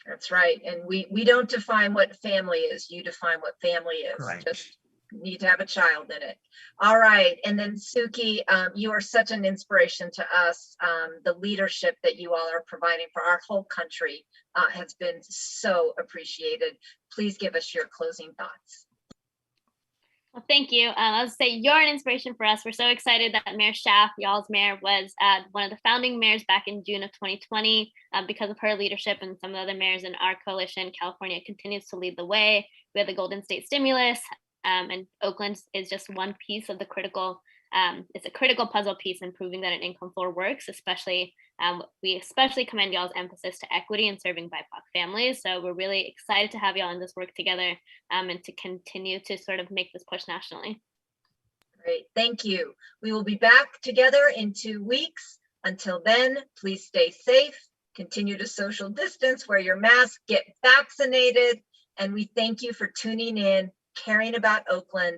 That's right. And we don't define what family is. You define what family is. Correct. Just need to have a child in it. All right. And then Suki, you are such an inspiration to us. The leadership that you all are providing for our whole country has been so appreciated. Please give us your closing thoughts. Well, thank you. I'll say you're an inspiration for us. We're so excited that Mayor Schaaf, y'all's mayor, was one of the founding mayors back in June of 2020. Because of her leadership and some of the other mayors in our coalition, California continues to lead the way. We have the Golden State Stimulus, and Oakland is just one piece of the critical, it's a critical puzzle piece in proving that an income floor works, especially, we especially commend y'all's emphasis to equity and serving BIPOC families. So we're really excited to have y'all in this work together and to continue to sort of make this push nationally. Great, thank you. We will be back together in 2 weeks. Until then, please stay safe, continue to social distance, wear your mask, get vaccinated, and we thank you for tuning in, caring about Oakland.